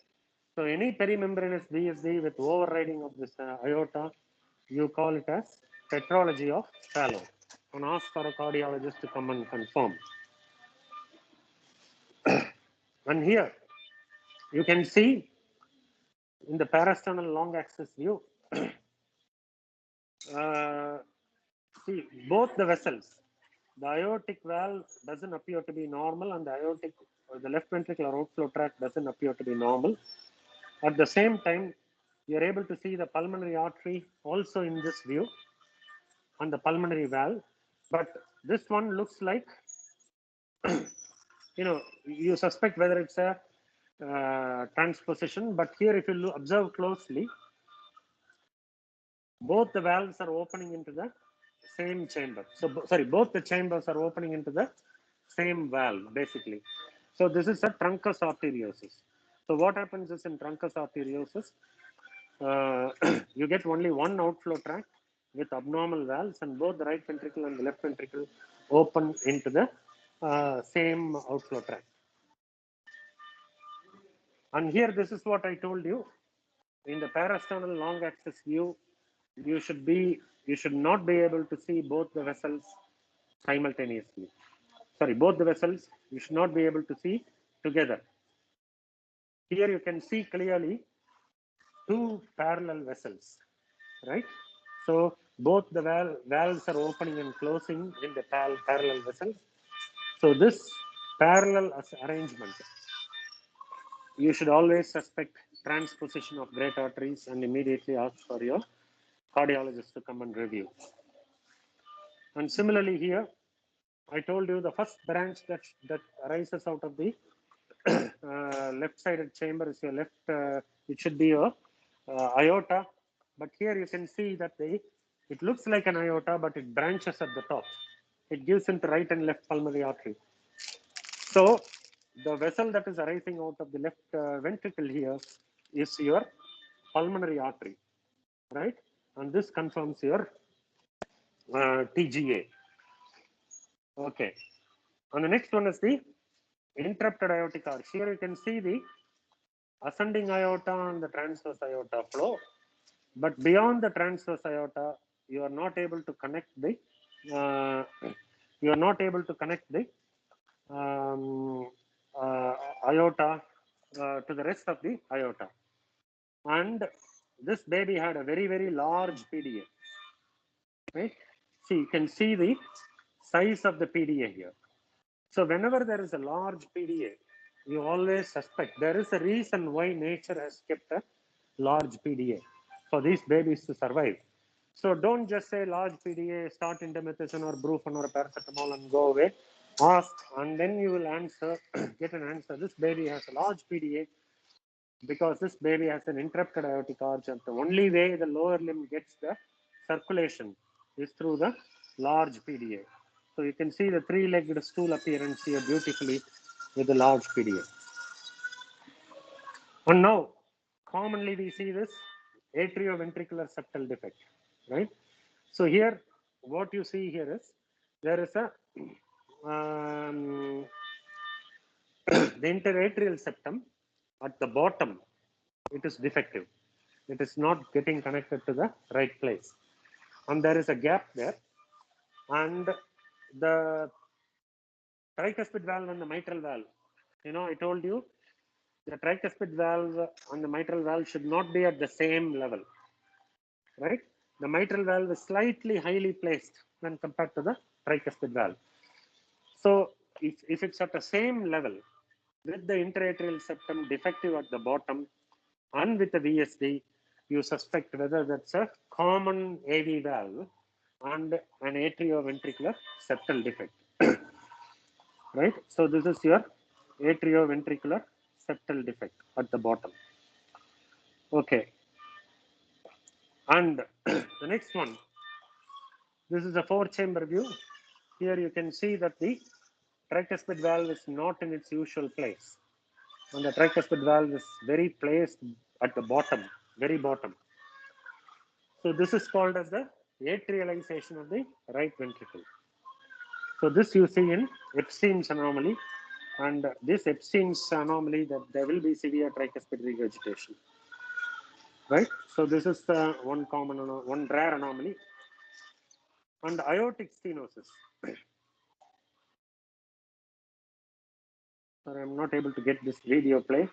Speaker 2: So any perimembranous VSD with overriding of this aorta, you call it as tetralogy of Fallot. And ask for a cardiologist to come and confirm. And here you can see in the parasternal long axis view, see both the vessels. The aortic valve doesn't appear to be normal, and the left ventricular outflow tract doesn't appear to be normal. At the same time, you're able to see the pulmonary artery also in this view and the pulmonary valve. But this one looks like, you suspect whether it's a transposition. But here, if you observe closely, both the valves are opening into the same chamber. So, sorry, both the chambers are opening into the same valve, basically. So this is a truncus arteriosus. So what happens is in truncus arteriosus, you get only one outflow tract with abnormal valves, and both the right ventricle and the left ventricle open into the same outflow tract. And here, this is what I told you. In the parasternal long axis view, you should not be able to see both the vessels simultaneously. Sorry, both the vessels you should not be able to see together. Here you can see clearly two parallel vessels, right? So both the valves are opening and closing in the parallel vessels. So this parallel arrangement, you should always suspect transposition of great arteries and immediately ask for your cardiologist to come and review. And similarly here, I told you the first branch that arises out of the left-sided chamber is your left. It should be your aorta, but here you can see that it looks like an aorta, but it branches at the top. It gives into right and left pulmonary artery. So the vessel that is arising out of the left ventricle here is your pulmonary artery, right? And this confirms your TGA. Okay. And the next one is the interrupted aortic arch. Here you can see the ascending aorta and the transverse aorta flow, but beyond the transverse aorta, you are not able to connect the uh, um, uh, aorta to the rest of the aorta. And this baby had a very, very large PDA. Right? See, you can see the size of the PDA here. So whenever there is a large PDA, you always suspect there is a reason why nature has kept a large PDA for these babies to survive. So don't just say large PDA, start indomethacin or brufen or paracetamol and go away. Ask, and then you will answer, get an answer. This baby has a large PDA because this baby has an interrupted aortic arch, and the only way the lower limb gets the circulation is through the large PDA. So you can see the three-legged stool appearance here beautifully with the large PDA. And now, commonly we see this atrioventricular septal defect, right? So here, what you see here is there is a the interatrial septum at the bottom, it is defective. It is not getting connected to the right place. And there is a gap there. And the tricuspid valve and the mitral valve, I told you the tricuspid valve and the mitral valve should not be at the same level, right? The mitral valve is slightly highly placed when compared to the tricuspid valve. So if it's at the same level with the interatrial septum defective at the bottom and with the VSD, you suspect whether that's a common AV valve and an atrioventricular septal defect. Right? So this is your atrioventricular septal defect at the bottom. Okay. And the next one, this is a 4-chamber view. Here you can see that the tricuspid valve is not in its usual place. And the tricuspid valve is very placed at the bottom, very bottom. So this is called as the atrialization of the right ventricle. So this you see in Epstein's anomaly, and this Epstein's anomaly, that there will be severe tricuspid regurgitation, right? So this is one rare anomaly. And aortic stenosis. Sorry, I'm not able to get this video play.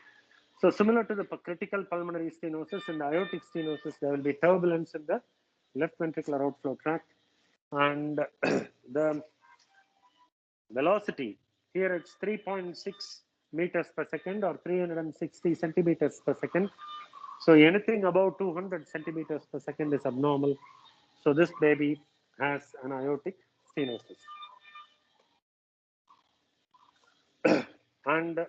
Speaker 2: So similar to the critical pulmonary stenosis, in the aortic stenosis, there will be turbulence in the left ventricular outflow tract, and the velocity here it's 3.6 meters per second or 360 centimeters per second. So anything above 200 centimeters per second is abnormal. So this baby has an aortic stenosis. And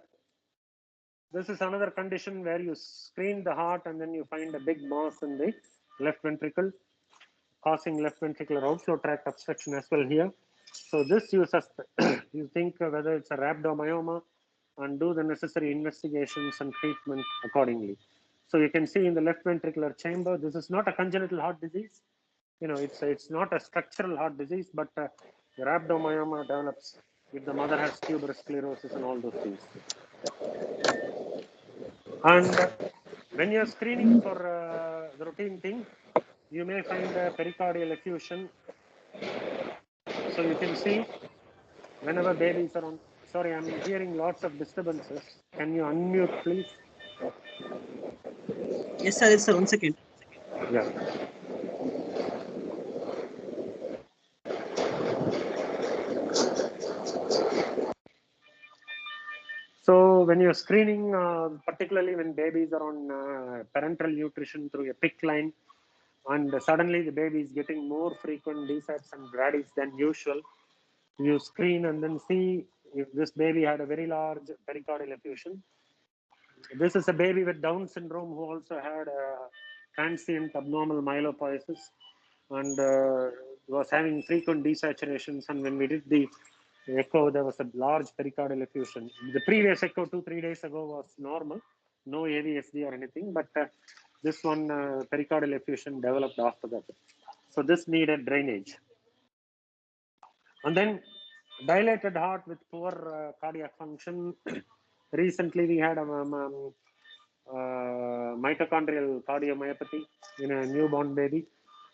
Speaker 2: this is another condition where you screen the heart and then you find a big mass in the left ventricle, causing left ventricular outflow tract obstruction as well here. So this you suspect, you think whether it's a rhabdomyoma and do the necessary investigations and treatment accordingly. So you can see in the left ventricular chamber, this is not a congenital heart disease. It's not a structural heart disease, but the rhabdomyoma develops if the mother has tuberous sclerosis and all those things. And when you're screening for the routine thing, you may find a pericardial effusion. So you can see whenever babies are on. Sorry, I'm hearing lots of disturbances. Can you unmute, please?
Speaker 3: Yes, sir. Yes, sir. 1 second.
Speaker 2: Yeah. So when you're screening, particularly when babies are on parenteral nutrition through a PIC line, and suddenly the baby is getting more frequent desats and bradys than usual, you screen and then see if this baby had a very large pericardial effusion. This is a baby with Down syndrome who also had a transient abnormal myelopoiesis and was having frequent desaturations. And when we did the echo, there was a large pericardial effusion. The previous echo 2-3 days ago was normal, no AVSD or anything, but this one pericardial effusion developed after that. So this needed drainage. And then dilated heart with poor cardiac function. Recently, we had a mitochondrial cardiomyopathy in a newborn baby,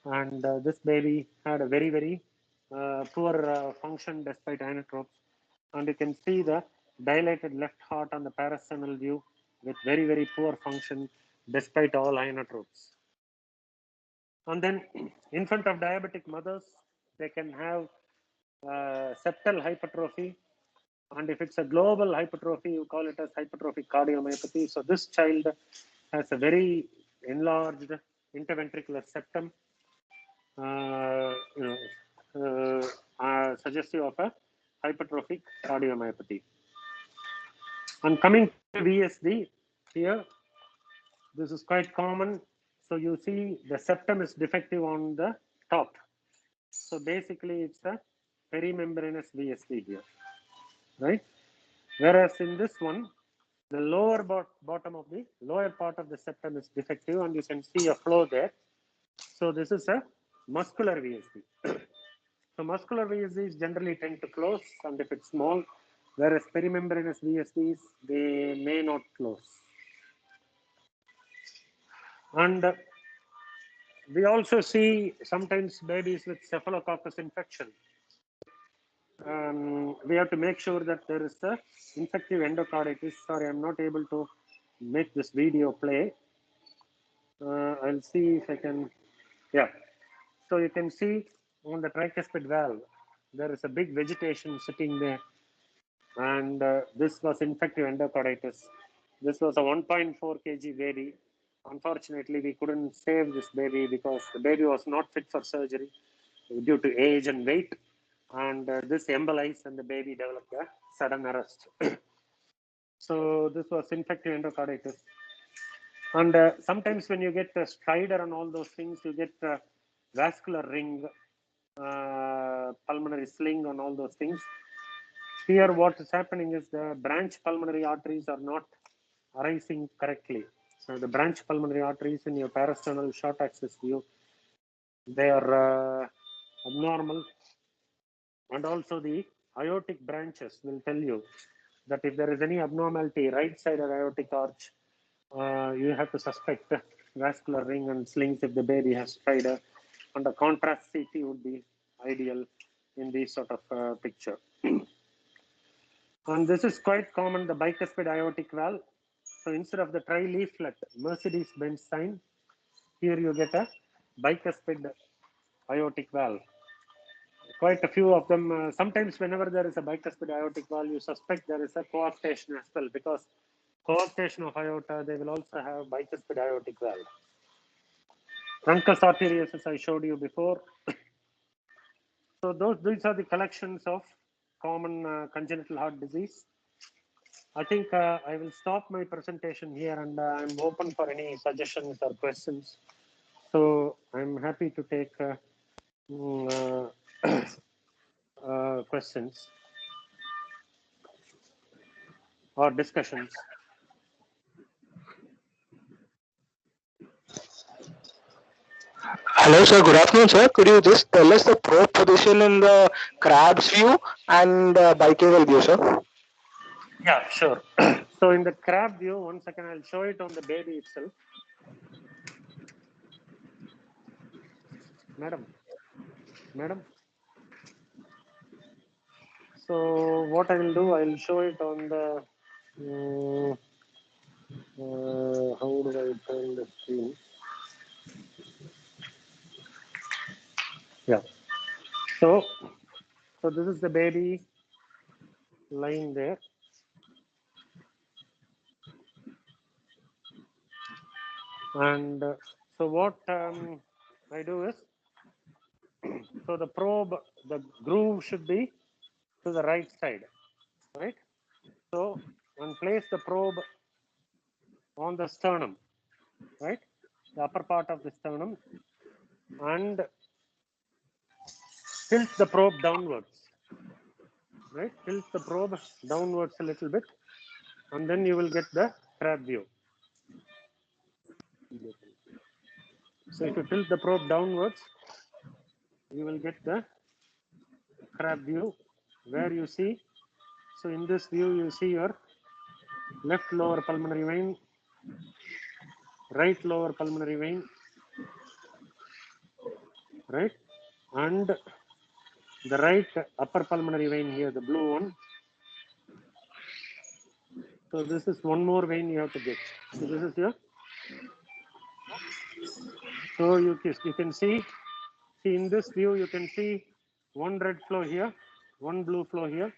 Speaker 2: and this baby had a very, very poor function despite inotropes. And you can see the dilated left heart on the parasternal view with very, very poor function despite all inotropes. And then in front of diabetic mothers, they can have septal hypertrophy, and if it's a global hypertrophy, you call it as hypertrophic cardiomyopathy. So this child has a very enlarged interventricular septum, suggestive of a hypertrophic cardiomyopathy. And coming to VSD, here, this is quite common. So you see the septum is defective on the top. So basically, it's a perimembranous VSD here, right? Whereas in this one, the lower bottom of the lower part of the septum is defective, and you can see a flow there. So this is a muscular VSD. So muscular VSDs generally tend to close, and if it's small, whereas perimembranous VSDs, they may not close. And we also see sometimes babies with staphylococcus infection. We have to make sure that there is a infective endocarditis. Sorry, I'm not able to make this video play. I'll see if I can. Yeah. So you can see on the tricuspid valve, there is a big vegetation sitting there. And this was infective endocarditis. This was a 1.4 kg baby. Unfortunately, we couldn't save this baby because the baby was not fit for surgery due to age and weight. And this embolized and the baby developed a sudden arrest. So this was infective endocarditis. And sometimes when you get a stridor and all those things, you get vascular ring, pulmonary sling and all those things. Here what is happening is the branch pulmonary arteries are not arising correctly. So the branch pulmonary arteries in your parasternal short axis view, they are abnormal. And also the aortic branches will tell you that if there is any abnormality right side of aortic arch, you have to suspect vascular ring and slings if the baby has stridor. And a contrast CT would be ideal in this sort of picture. And this is quite common, the bicuspid aortic valve. So instead of the tri-leaflet Mercedes-Benz sign, here you get a bicuspid aortic valve. Quite a few of them. Sometimes whenever there is a bicuspid aortic valve, you suspect there is a coarctation as well, because coarctation of aorta, they will also have bicuspid aortic valve. Truncus arteriosus I showed you before. So these are the collections of common congenital heart disease. I think I will stop my presentation here, and I'm open for any suggestions or questions. So I'm happy to take questions or discussions.
Speaker 4: Hello, sir. Good afternoon, sir. Could you just tell us the probe position in the crab's view and bicaval view, sir?
Speaker 2: Yeah, sure. So in the crab view, 1 second, I'll show it on the baby itself. Madam. So what I will do, I will show it on the, how do I turn the screen? Yeah. So this is the baby lying there. And so what I do is, so the probe, the groove should be to the right side, right? So, and place the probe on the sternum, right? The upper part of the sternum, and tilt the probe downwards, right? Tilt the probe downwards a little bit, and then you will get the crab view. So if you tilt the probe downwards, you will get the crab view, where you see, so in this view you see your left lower pulmonary vein, right lower pulmonary vein, right, and the right upper pulmonary vein here, the blue one. So this is one more vein you have to get. So this is your, so you can see in this view you can see one red flow here, one blue flow here,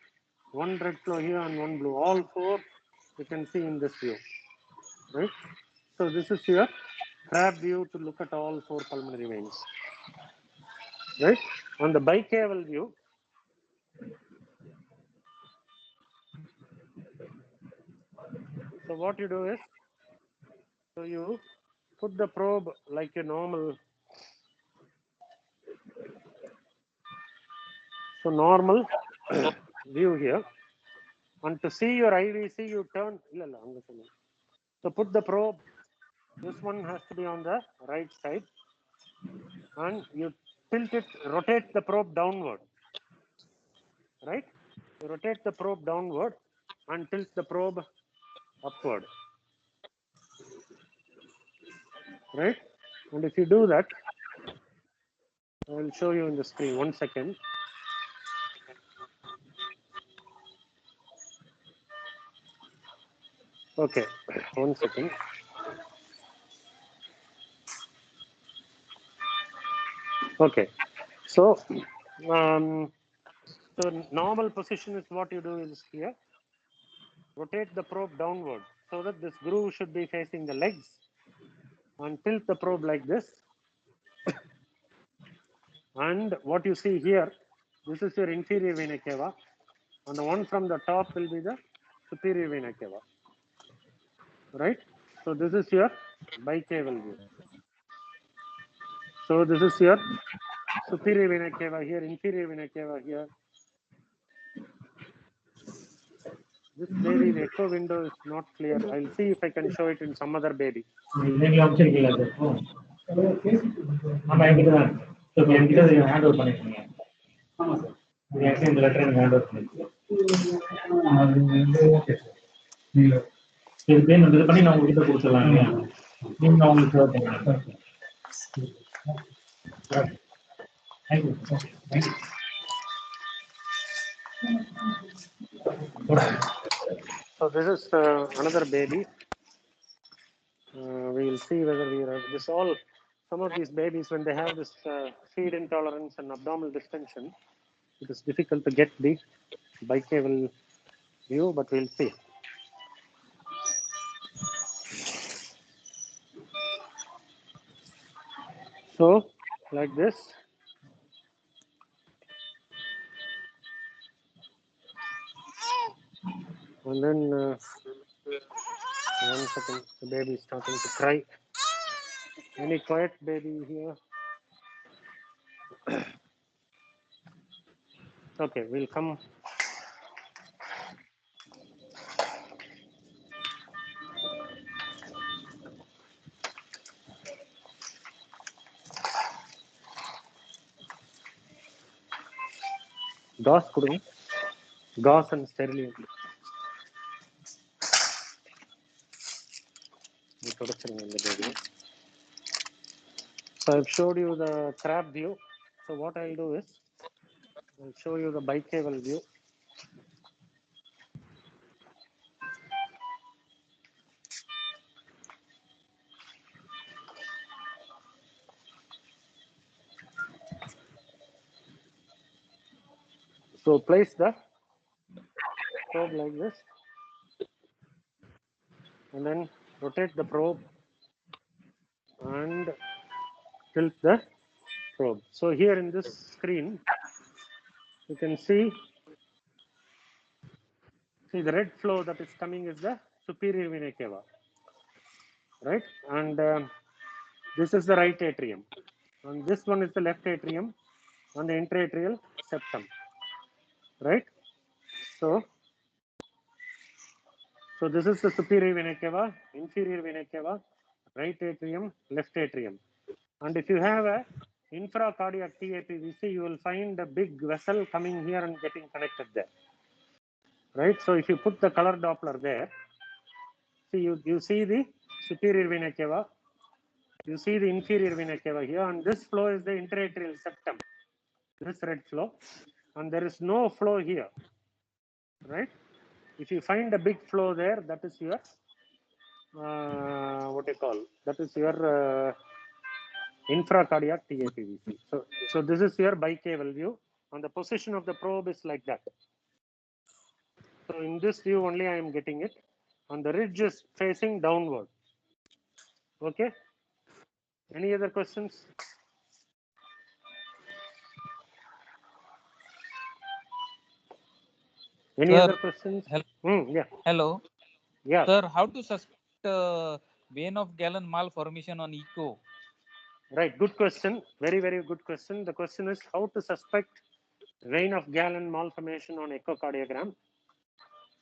Speaker 2: one red flow here, and one blue. All four you can see in this view, right? So this is your crab view to look at all four pulmonary veins, right? On the bicaval view, so what you do is, so you put the probe like a normal, so normal view here, and to see your IVC you turn, so put the probe, this one has to be on the right side, and you tilt it, rotate the probe downward, right? You rotate the probe downward and tilt the probe upward. right? And if you do that, I will show you in the screen. 1 second. Okay, 1 second. Okay, so so normal position is what you do is here. Rotate the probe downward so that this groove should be facing the legs, and tilt the probe like this. And what you see here, this is your inferior vena cava, and the one from the top will be the superior vena cava, right? So this is your bicaval view. So this is your superior vena cava here, inferior vena cava here. This baby, the echo window is not clear. I'll see if I can show it in some other baby.
Speaker 5: இன்னைக்கு அமைச்சிருக்கீங்களா ஆமா என்கிட்ட தான் இருக்கு. So என்கிட்ட hand over பண்ணிருக்கீங்க. ஆமாம் sir. இது இந்த லெட்டர் எனக்கு ஹேண்ட் ஓவர் பண்ணிருக்கு. அது ஓகே சார். நீங்கள் இது பேமெண்ட் இது பண்ணி நான் உங்ககிட்ட கொடுத்துடலாம் இல்லையா? நீங்கள் அவங்களுக்கு சேவ் பண்ணுங்க. Thank you sir. Thank you.
Speaker 2: So this is another baby. We will see whether we are this all. Some of these babies, when they have this feed intolerance and abdominal distension, it is difficult to get the bicaval view, but we'll see. So, like this. And then, 1 second, the baby is starting to cry. Any quiet baby here? Okay, we'll come. Gauze கொடுங்க. Gauze and sterility. So I've showed you the crab view. So what I'll do is I'll show you the bicaval view. So place the probe like this, and then rotate the probe and tilt the probe. So here in this screen, you can see the red flow that is coming is the superior vena cava, right? And this is the right atrium, and this one is the left atrium and the intraatrial septum, right? So this is the superior vena cava, inferior vena cava, right atrium, left atrium. And if you have a infracardiac TAPVC, you will find a big vessel coming here and getting connected there, right? So if you put the color Doppler there, see you see the superior vena cava, you see the inferior vena cava here, and this flow is the intraatrial septum, this red flow, and there is no flow here, right? If you find a big flow there, that is your what you call, that is your infracardiac TAPVC. So this is your bicaval view, and the position of the probe is like that. So in this view only I am getting it, and the ridge is facing downward. Okay. Any other questions? Any
Speaker 6: Sir,
Speaker 2: other questions? Yeah.
Speaker 6: hello.
Speaker 2: Yeah.
Speaker 6: Sir, how to suspect vein of Galen malformation on echo?
Speaker 2: Right. Good question. Very, very good question. The question is how to suspect vein of Galen malformation on echocardiogram.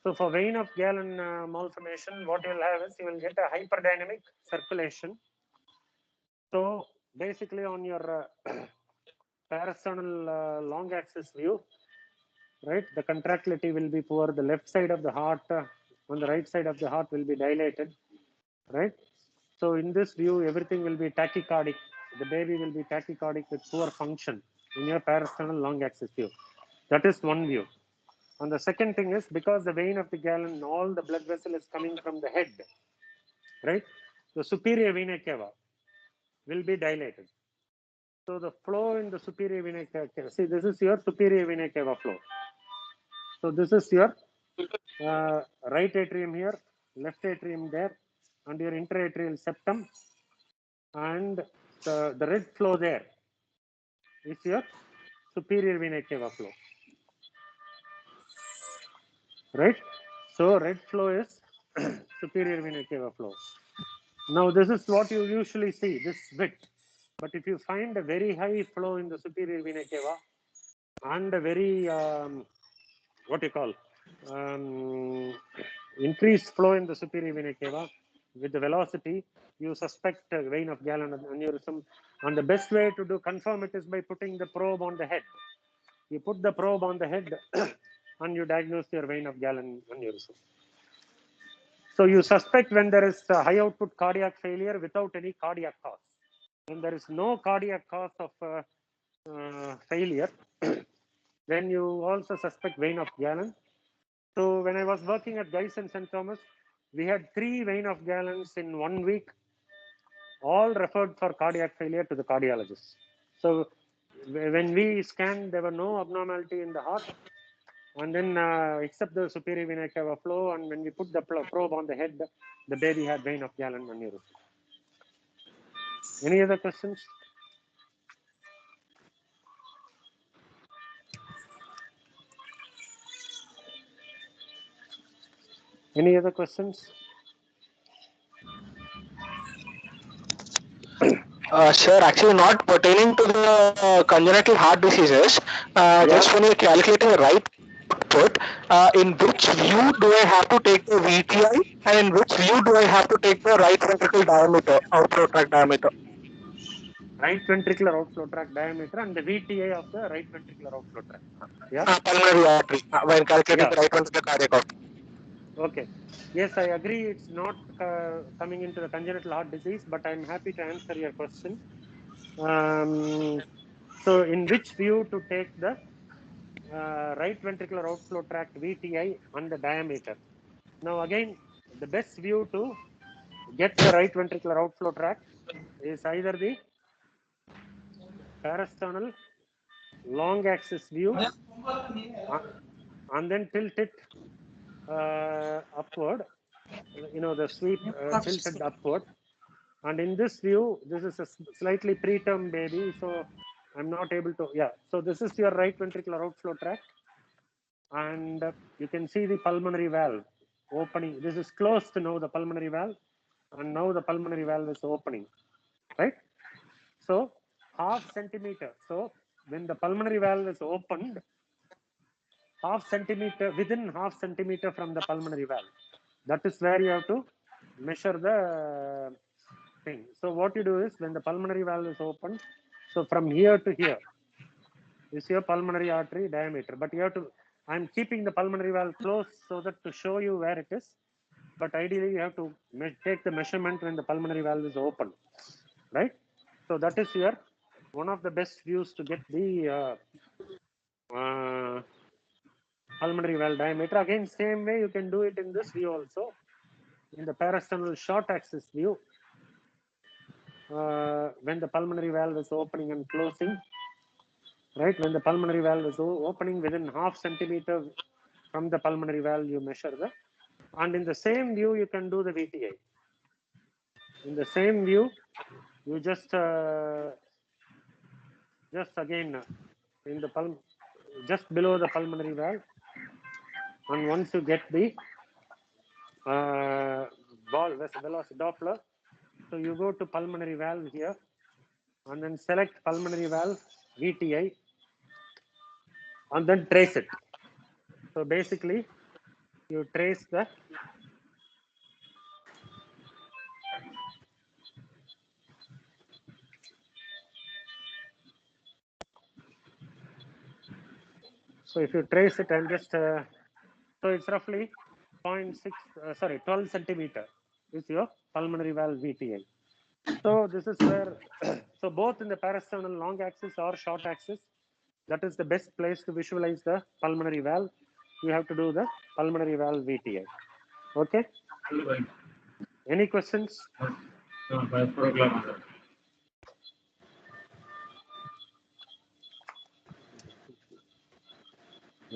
Speaker 2: So for vein of Galen malformation, what you will have is you will get a hyperdynamic circulation. So basically on your parasternal long axis view, right, the contractility will be poor. The left side of the heart on the right side of the heart will be dilated, right? So in this view, everything will be tachycardic. The baby will be tachycardic with poor function in your parasternal long axis view. That is one view. And the second thing is, because the vein of the Galen, all the blood vessel is coming from the head, right? The superior vena cava will be dilated. So the flow in the superior vena cava, see, this is your superior vena cava flow. So this is your right atrium here, left atrium there, and your interatrial septum, and the red flow there is your superior vena cava flow, right? So red flow is superior vena cava flow. Now this is what you usually see, this width. But if you find a very high flow in the superior vena cava and a very what you call increased flow in the superior vena cava with the velocity, you suspect a vein of Galen aneurysm. And the best way to do confirm it is by putting the probe on the head. You put the probe on the head and you diagnose your vein of Galen aneurysm. So you suspect when there is a high output cardiac failure without any cardiac cause. When there is no cardiac cause of failure, then you also suspect vein of Galen. So when I was working at Guy's and St. Thomas, we had 3 vein of Galens in 1 week, all referred for cardiac failure to the cardiologist. So when we scanned, there were no abnormality in the heart. And then except the superior vena cava flow, and when we put the probe on the head, the baby had vein of Galen aneurysm. Any other questions? Any other questions?
Speaker 4: Sir, actually not pertaining to the congenital heart diseases.
Speaker 2: Yeah.
Speaker 4: Just when you're calculating the right output, in which view do I have to take the VTI, and in which view do I have to take the right ventricle diameter, outflow tract diameter?
Speaker 2: Right ventricular outflow tract diameter and the VTI of the right ventricular outflow tract. Yeah.
Speaker 4: Pulmonary artery, when calculating
Speaker 2: Yeah.
Speaker 4: the right ventricular cardiac output.
Speaker 2: Okay. Yes, I agree. It's not coming into the congenital heart disease, but I'm happy to answer your question. So, in which view to take the right ventricular outflow tract VTI and the diameter? Now, again, the best view to get the right ventricular outflow tract is either the parasternal long axis view and then tilt it upward, the sweep tilted upward. And in this view, this is a slightly preterm baby, so I'm not able to, yeah. So this is your right ventricular outflow tract. And you can see the pulmonary valve opening. This is closed now, the pulmonary valve. And now the pulmonary valve is opening, right? So half centimeter. So when the pulmonary valve is opened, within half centimeter from the pulmonary valve. That is where you have to measure the thing. So what you do is when the pulmonary valve is open, so from here to here is your pulmonary artery diameter. But you have to, I'm keeping the pulmonary valve close so that to show you where it is. But ideally you have to take the measurement when the pulmonary valve is open, right? So that is your one of the best views to get the pulmonary valve diameter. Again, same way you can do it in this view also. In the parasternal short axis view, when the pulmonary valve is opening and closing, right? When the pulmonary valve is opening within half centimeter from the pulmonary valve, you measure the, and in the same view, you can do the VTI. In the same view, you just again in the just below the pulmonary valve, and once you get the velocity Doppler, so you go to pulmonary valve here, and then select pulmonary valve VTI, and then trace it. So basically, you trace the so if you trace it, I'm just so it's roughly 0.6 12 centimeter. is your pulmonary valve VTI. So this is where, so both in the parasternal long axis or short axis, that is the best place to visualize the pulmonary valve. You have to do the pulmonary valve VTI. Okay. Any questions?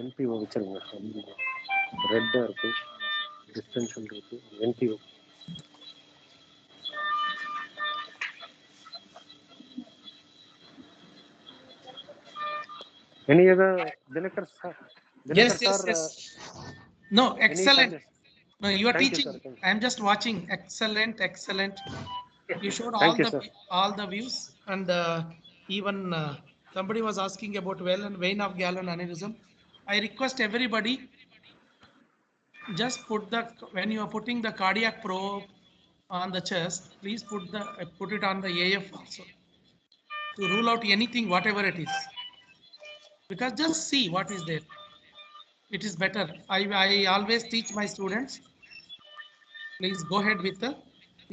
Speaker 2: NPO வச்சிருங்க. ரெட்டா இருக்கு, distension இருக்கு, NPO. Any other Dinakar sir?
Speaker 7: Yes, yes, yes. No, excellent. No, you are
Speaker 2: Thank you,
Speaker 7: teaching.
Speaker 2: sir. Thank you.
Speaker 7: I am just watching. Excellent, excellent. You showed
Speaker 2: Thank you, sir.
Speaker 7: all the views, and even somebody was asking about vein of Galen aneurysm. I request everybody, just put when you are putting the cardiac probe on the chest, please put it on the AF also, to rule out anything, whatever it is. Because just see what is there. It is better. I always teach my students, please go ahead with the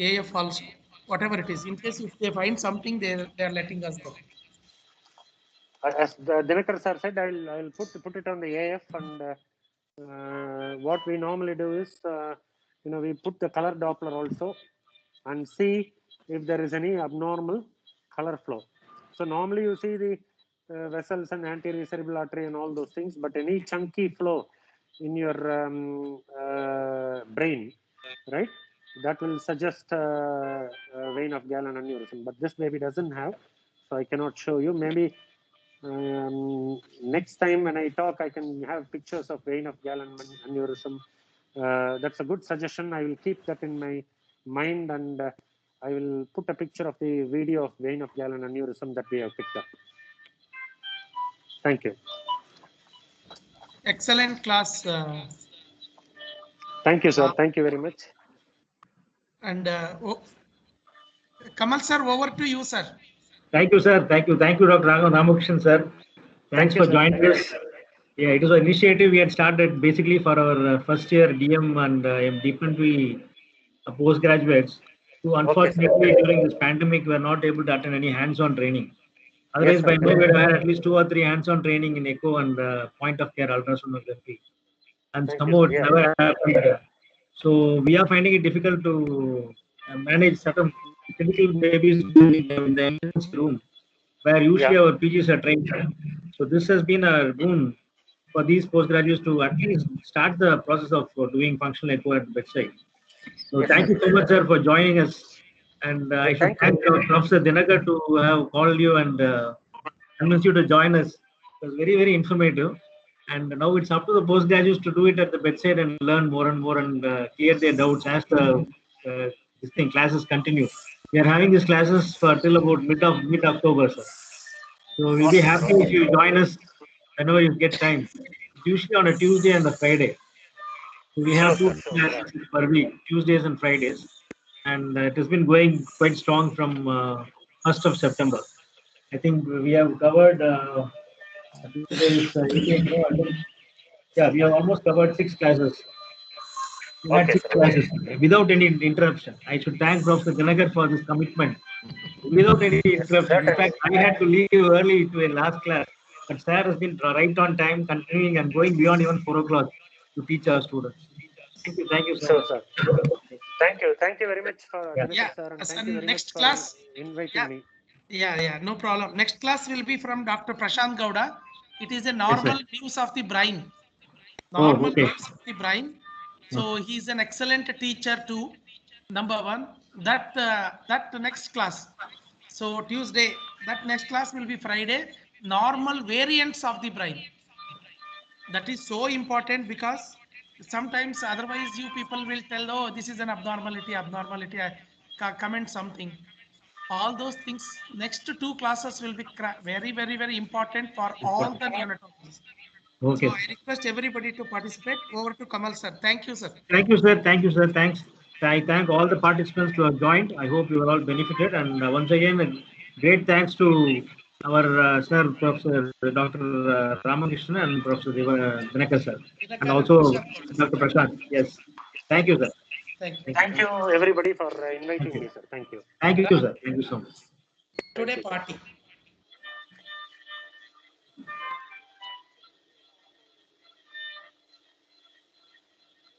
Speaker 7: AF also, whatever it is. In case if they find something, they are letting us know.
Speaker 2: As the Dinakar sir said, I'll put it on the AF, and what we normally do is, we put the color Doppler also and see if there is any abnormal color flow. So normally you see the vessels and anterior cerebral artery and all those things, but any chunky flow in your brain, right, that will suggest vein of Galen aneurysm. But this baby doesn't have, so I cannot show you. Maybe next time when I talk, I can have pictures of vein of Galen aneurysm. That's a good suggestion. I will keep that in my mind, and I will put a picture of the video of vein of Galen aneurysm that we have picked up. Thank you.
Speaker 7: Excellent class.
Speaker 2: Thank you, sir. Thank you very much.
Speaker 7: And Kamal sir, over to you, sir.
Speaker 5: Thank you, sir. Thank you, Dr. Ramakrish, sir. Thanks for joining us. Yeah, it was an initiative we had started basically for our first year DM and deepentry postgraduates who unfortunately during this pandemic were not able to attend any hands-on training. Otherwise, by now we had at least 2 or 3 hands-on training in echo and point of care ultrasonography. And somehow it never happened. So we are finding it difficult to manage certain critical babies in the emergency room, where usually our PGs are trained. So this has been a boon for these postgraduates to at least start the process of doing functional echo at the bedside. So thank you so much, sir, for joining us. And I should thank Professor Dinakara to have called you and convinced you to join us. It was very, very informative. And now it's up to the postgraduates to do it at the bedside and learn more and more and clear their doubts as the classes continue. We are having these classes for till about mid-October, sir. So we'll be happy if you join us whenever you get time. It's usually on a Tuesday and a Friday. So we have 2 classes per week, Tuesdays and Fridays. And it has been going quite strong from 1st of September. I think we have covered, today is 18th, yeah, we have almost covered 6 classes. We had 6 classes without any interruption. I should thank Professor Dinakara for this commitment. Without any interruption. In fact, I had to leave early to a last class, but sir has been right on time, continuing and going beyond even 4 o'clock to teach our students. Thank you, sir.
Speaker 2: Sir. Thank you very much for Dinakar sir, and thank you very much for inviting me.
Speaker 7: Yeah, no problem. Next class will be from Dr. Prashant Gowda. It is a normal views of the brain. Normal views of the brain. So he's an excellent teacher too. Number one, that next class. So Tuesday, that next class will be Friday. Normal variants of the brain. That is so important, because sometimes otherwise you people will tell, oh, this is an abnormality, comment something. All those things, next 2 classes will be very, very, very important for all the neonatologists. So I request everybody to participate. Over to Kamal sir. Thank you, sir.
Speaker 5: Thank you, sir. Thanks. I thank all the participants who have joined. I hope you are all benefited. And once again, great thanks to our sir, Professor Dr. Ramakrish and Professor Dinakara sir. And also Dr. Prashant. Yes. Thank you, sir.
Speaker 7: Thank you.
Speaker 2: Thank you everybody for inviting me, sir. Thank you.
Speaker 5: Thank you, sir. Thank you so much.
Speaker 7: Today party.